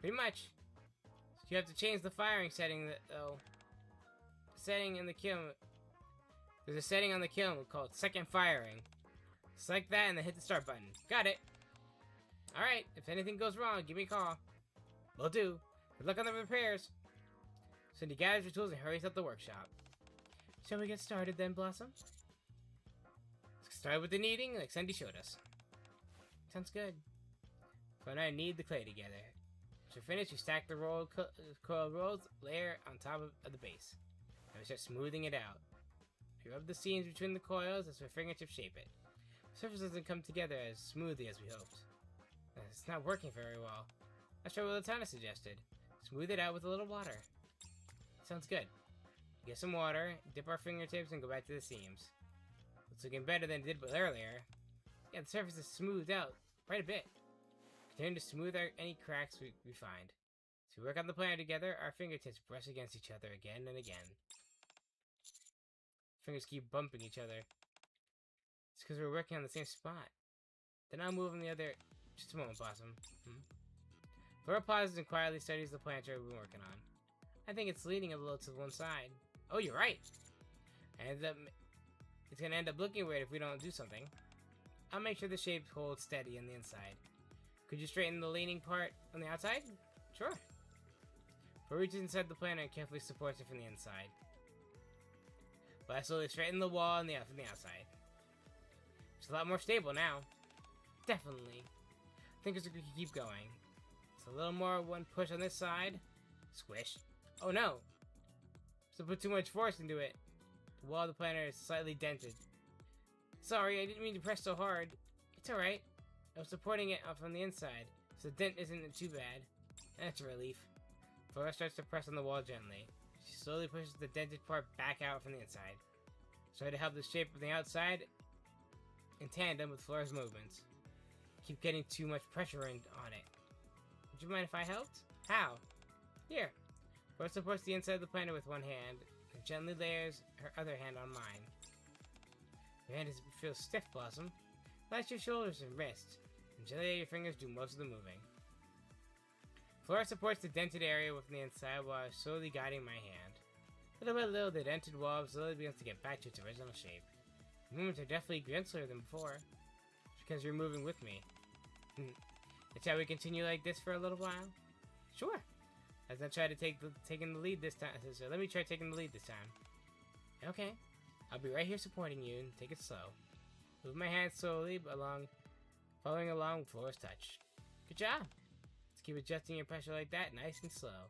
Pretty much. You have to change the firing setting, though. Setting in the kiln. There's a setting on the kiln called second firing. Select that and then hit the start button. Got it. Alright, if anything goes wrong, give me a call. Will do. Good luck on the repairs. Cindy gathers her tools and hurries out the workshop. Shall we get started then, Blossom? Let's start with the kneading like Cindy showed us. Sounds good. For now, I knead the clay together. Once you're finished, you stack the coil rolls layer on top of the base. And we start smoothing it out. You rub the seams between the coils as our fingertips shape it. The surface doesn't come together as smoothly as we hoped. It's not working very well. Let's try what Latana suggested. Smooth it out with a little water. Sounds good. Get some water, dip our fingertips, and go back to the seams. It's looking better than it did earlier. Yeah, the surface is smoothed out quite a bit. Continue to smooth out any cracks we find. As we work on the planner together, our fingertips brush against each other again and again. Fingers keep bumping each other. It's because we're working on the same spot. Then I'll move on the other... Just a moment, Blossom. Flora pauses and quietly studies the planter we've been working on. I think it's leaning a little to one side. Oh, you're right! It's gonna end up looking weird if we don't do something. I'll make sure the shape holds steady on the inside. Could you straighten the leaning part on the outside? Sure. Flora reaches inside the planter and carefully supports it from the inside. But I slowly straighten the wall from the outside. It's a lot more stable now. Definitely. I think we can keep going. It's a little more one push on this side. Squish. Oh no! So put too much force into it. The wall of the planter is slightly dented. Sorry, I didn't mean to press so hard. It's alright. I was supporting it from the inside, so the dent isn't too bad. That's a relief. Flora starts to press on the wall gently. She slowly pushes the dented part back out from the inside. Try to help the shape of the outside in tandem with Flora's movements. Keep getting too much pressure on it. Would you mind if I helped? How? Here. Flora supports the inside of the planter with one hand and gently layers her other hand on mine. Your hand feels stiff, Blossom. Relax your shoulders and wrists, and gently let your fingers do most of the moving. Flora supports the dented area within the inside while slowly guiding my hand. Little by little, the dented wall slowly begins to get back to its original shape. The movements are definitely gentler than before. It's because you're moving with me. Shall we continue like this for a little while? Sure. As I try to taking the lead this time. So let me try taking the lead this time. Okay. I'll be right here supporting you and take it slow. Move my hand slowly following along with Flora's touch. Good job. Let's keep adjusting your pressure like that, nice and slow.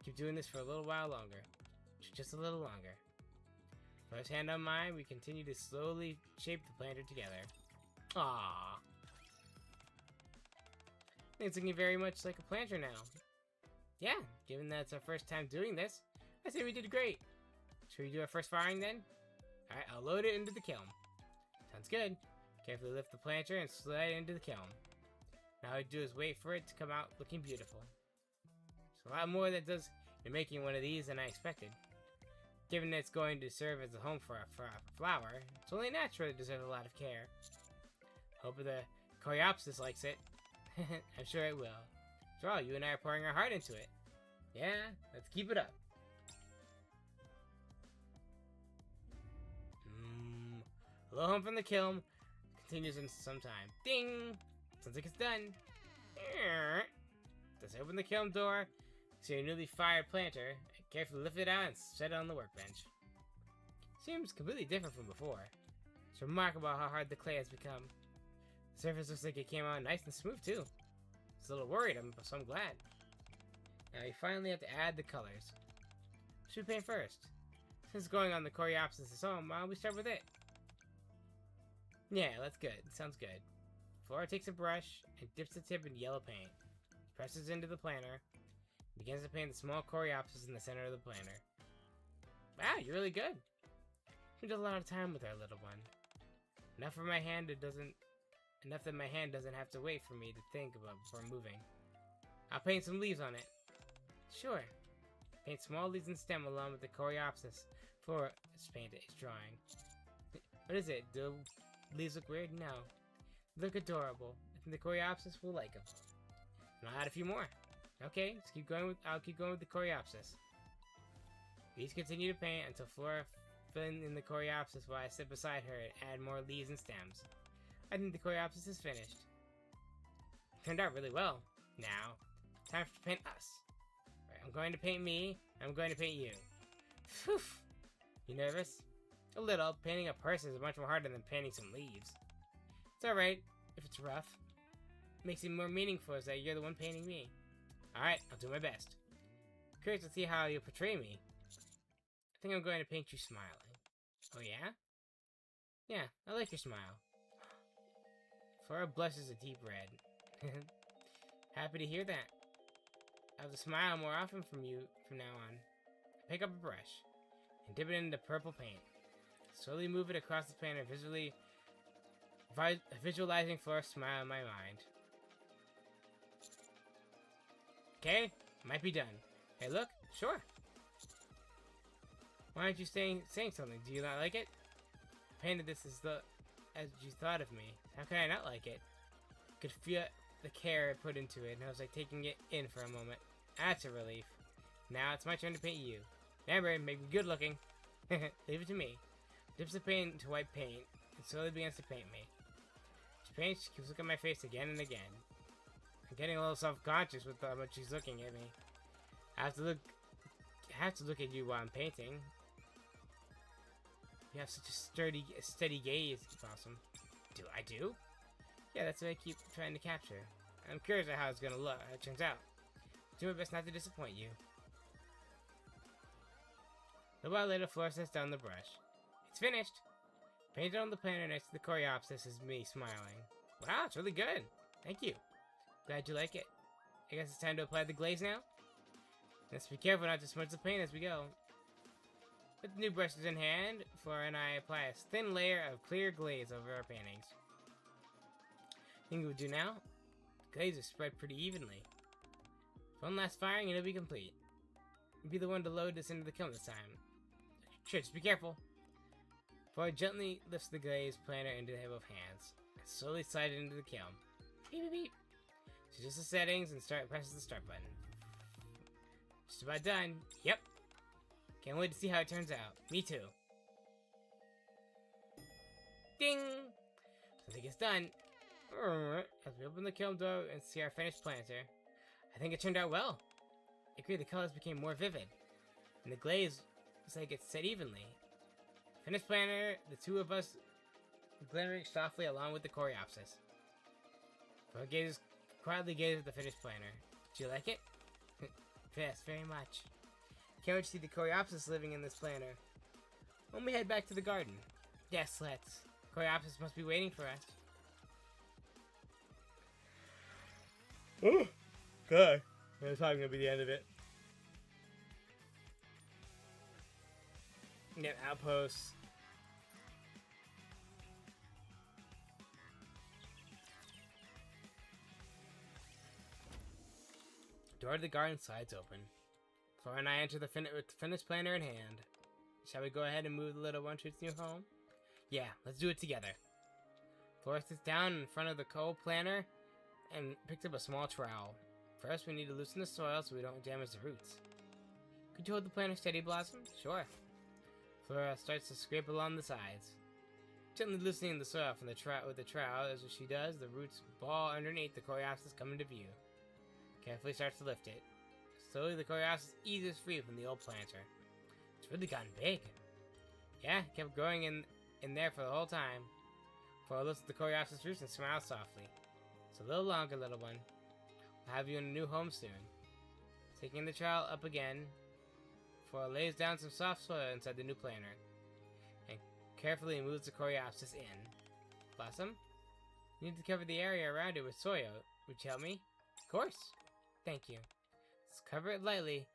Keep doing this for a little while longer. Just a little longer. Flora's hand on mine, we continue to slowly shape the planter together. Aww. It's looking very much like a planter now. Yeah, given that it's our first time doing this, I say we did great. Should we do our first firing then? Alright, I'll load it into the kiln. Sounds good. Carefully lift the planter and slide it into the kiln. Now all I do is wait for it to come out looking beautiful. There's a lot more that does in making one of these than I expected. Given that it's going to serve as a home for a flower, it's only natural it deserves a lot of care. Hope the Coreopsis likes it. I'm sure it will. After all, you and I are pouring our heart into it. Yeah, let's keep it up. Hello home from the kiln. Continues in some time. Ding! Sounds like it's done. Let's open the kiln door. See your newly fired planter. Carefully lift it out and set it on the workbench. Seems completely different from before. It's remarkable how hard the clay has become. The surface looks like it came out nice and smooth too. I was a little worried, so I'm glad. Now you finally have to add the colors. What should we paint first? Since going on the Coreopsis' home, why don't we start with it? Yeah, that's good. Sounds good. Flora takes a brush and dips the tip in yellow paint. She presses into the planter and begins to paint the small Coreopsis in the center of the planter. Wow, you're really good. We spent a lot of time with our little one. Enough that my hand doesn't have to wait for me to think about before moving. I'll paint some leaves on it. Sure. Paint small leaves and stem along with the Coreopsis Flora is drawing. What is it? Do leaves look weird? No. They look adorable. I think the Coreopsis will like them. And I'll add a few more. Okay, just keep going with. I'll keep going with the Coreopsis. Please continue to paint until Flora filling in the Coreopsis while I sit beside her and add more leaves and stems. I think the Coreopsis is finished. Turned out really well. Now, time to paint us. Right, I'm going to paint me. I'm going to paint you. Phew. You nervous? A little. Painting a person is much more harder than painting some leaves. It's alright if it's rough. Makes it more meaningful is that you're the one painting me. Alright, I'll do my best. Curious to see how you'll portray me. I think I'm going to paint you smiling. Oh yeah? Yeah, I like your smile. Flora blushes a deep red. Happy to hear that. I have to smile more often from you from now on. Pick up a brush and dip it into purple paint. Slowly move it across the planner, visualizing Flora's smile in my mind. Okay, might be done. Hey, look, sure. Why aren't you saying something? Do you not like it? I painted this as you thought of me. How can I not like it? I could feel the care I put into it, and I was like taking it in for a moment. That's a relief. Now it's my turn to paint you. Remember, make me good looking. Leave it to me. Dips the paint into white paint and slowly begins to paint me. She paints, she keeps looking at my face again and again. I'm getting a little self-conscious with how much she's looking at me. I have to look at you while I'm painting. You have such a steady gaze. It's awesome. Do I do? Yeah, that's what I keep trying to capture. I'm curious at how it's gonna look. It turns out. Do my best not to disappoint you. A little while later, Flora sets down the brush. It's finished. Painted on the planner next to the Coreopsis is me smiling. Wow, it's really good. Thank you. Glad you like it. I guess it's time to apply the glaze now? Let's be careful not to smudge the paint as we go. With the new brushes in hand, Flora and I apply a thin layer of clear glaze over our paintings. Think we'll do now? The glaze is spread pretty evenly. One last firing and it'll be complete. You'll be the one to load this into the kiln this time. Sure, just be careful. Flora gently lifts the glaze planner into both hands and slowly slides it into the kiln. Beep beep beep. She adjusts the settings and presses the start button. Just about done. Yep. Can't wait to see how it turns out. Me too. Ding! I think it's done. As we open the kiln door and see our finished planter, I think it turned out well. I agree, the colors became more vivid, and the glaze was like it's set evenly. Finished planter, the two of us glittering softly along with the Coreopsis. Quietly gazes at the finished planter. Do you like it? Yes, very much. Can't wait to see the Coreopsis living in this planter. When we head back to the garden. Yes, let's. Coreopsis must be waiting for us. Oh, God. That's probably gonna be the end of it. Get outposts. Door to the garden slides open. Flora and I enter the finished planter in hand. Shall we go ahead and move the little one to its new home? Yeah, let's do it together. Flora sits down in front of the cold planter and picks up a small trowel. First, we need to loosen the soil so we don't damage the roots. Could you hold the planter steady, Blossom? Sure. Flora starts to scrape along the sides. Gently loosening the soil from with the trowel. As she does, the roots ball underneath the Coreopsis come into view. Carefully starts to lift it. Slowly, the Coreopsis eases free from the old planter. It's really gotten big. Yeah, it kept growing in there for the whole time. Flora looks at the Coreopsis roots and smiles softly. It's a little longer, little one. We'll have you in a new home soon. Taking the trowel up again, Flora lays down some soft soil inside the new planter and carefully moves the Coreopsis in. Blossom, you need to cover the area around it with soil. Would you help me? Of course. Thank you. Just cover it lightly.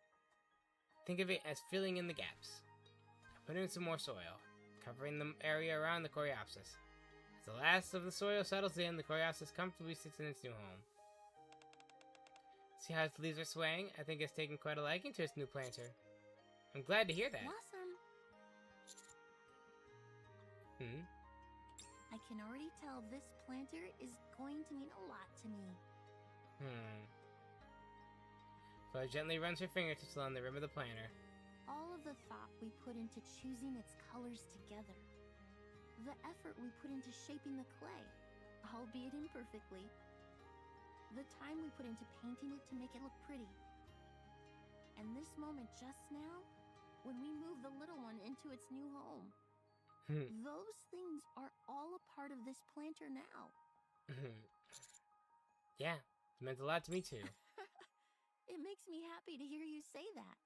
Think of it as filling in the gaps. Put in some more soil, covering the area around the Coreopsis. As the last of the soil settles in, the Coreopsis comfortably sits in its new home. See how its leaves are swaying? I think it's taken quite a liking to its new planter. I'm glad to hear that. Blossom, I can already tell this planter is going to mean a lot to me. Flo gently runs her fingertips along the rim of the planter. All of the thought we put into choosing its colors together. The effort we put into shaping the clay, albeit imperfectly. The time we put into painting it to make it look pretty. And this moment just now, when we move the little one into its new home. Those things are all a part of this planter now. Yeah, it meant a lot to me too. It makes me happy to hear you say that.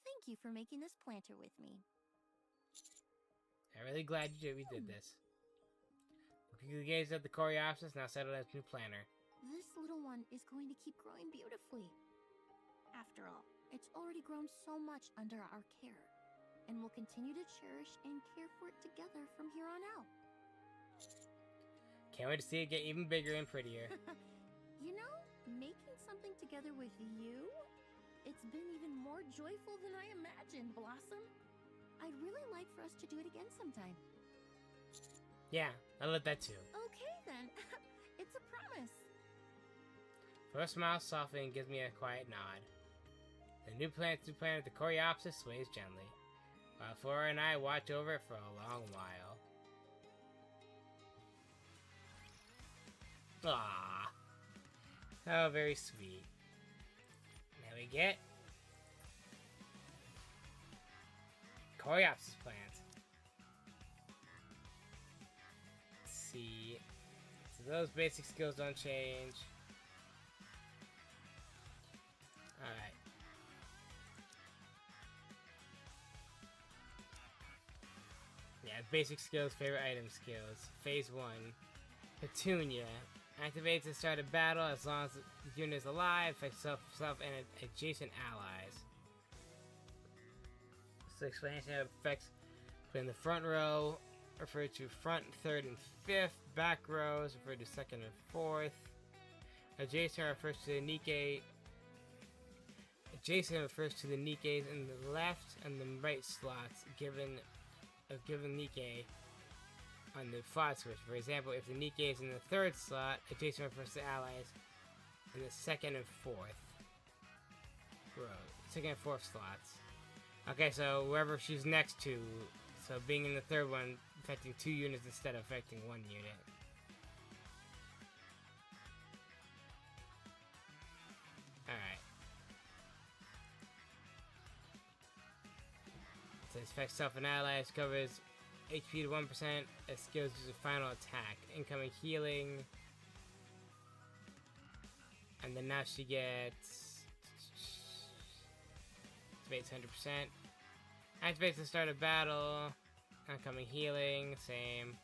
Thank you for making this planter with me. I'm really glad we did this. We gazed at the Coreopsis, now settled as new planter. This little one is going to keep growing beautifully. After all, it's already grown so much under our care, and we'll continue to cherish and care for it together from here on out. Can't wait to see it get even bigger and prettier. You know, making something together with you, it's been even more joyful than I imagined, Blossom. I'd really like for us to do it again sometime. Yeah, I love that too. Okay then, it's a promise. Flora's smile softly and gives me a quiet nod. The new planet, the Coreopsis, sways gently, while Flora and I watch over it for a long while. Aww. Oh, very sweet. Now we get Coreopsis plant. Let's see. So those basic skills don't change. Alright. Yeah, basic skills, favorite item skills. Phase 1. Petunia. Activates to start a battle as long as the unit is alive, affects self and adjacent allies. So explanation of effects in the front row referred to front, third, and fifth. Back rows referred to second and fourth. Adjacent refers to the Nikkei. Adjacent refers to the Nikkeis in the left and the right slots given Nikkei on the slot switch. For example, if the Nikkei is in the third slot, adjacent refers to allies in the second and fourth row. Second and fourth slots. Okay, so wherever she's next to, so being in the third one, affecting 2 units instead of affecting 1 unit. Alright. So this affects self and allies, covers HP to 1%, as skills use a final attack. Incoming healing. And then now she gets... activates 100%. Activates to start a battle. Incoming healing, same.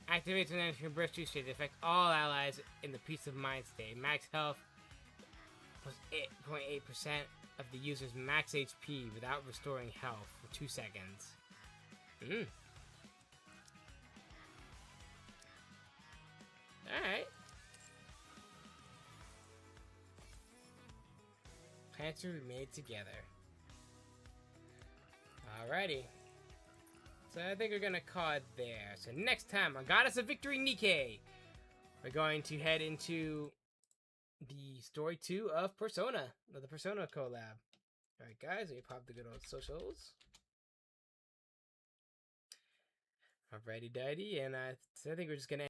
Activates when entering burst 2 state to affect all allies in the peace of mind state. Max health plus 8.8% of the user's max HP without restoring health for 2 seconds. Alright. Plans to be made together. Alrighty. So I think we're gonna call it there. So next time on Goddess of Victory Nikkei, we're going to head into the story 2 of Persona, the Persona collab. Alright guys, we pop the good old socials. Alrighty dighty, and I think we're just gonna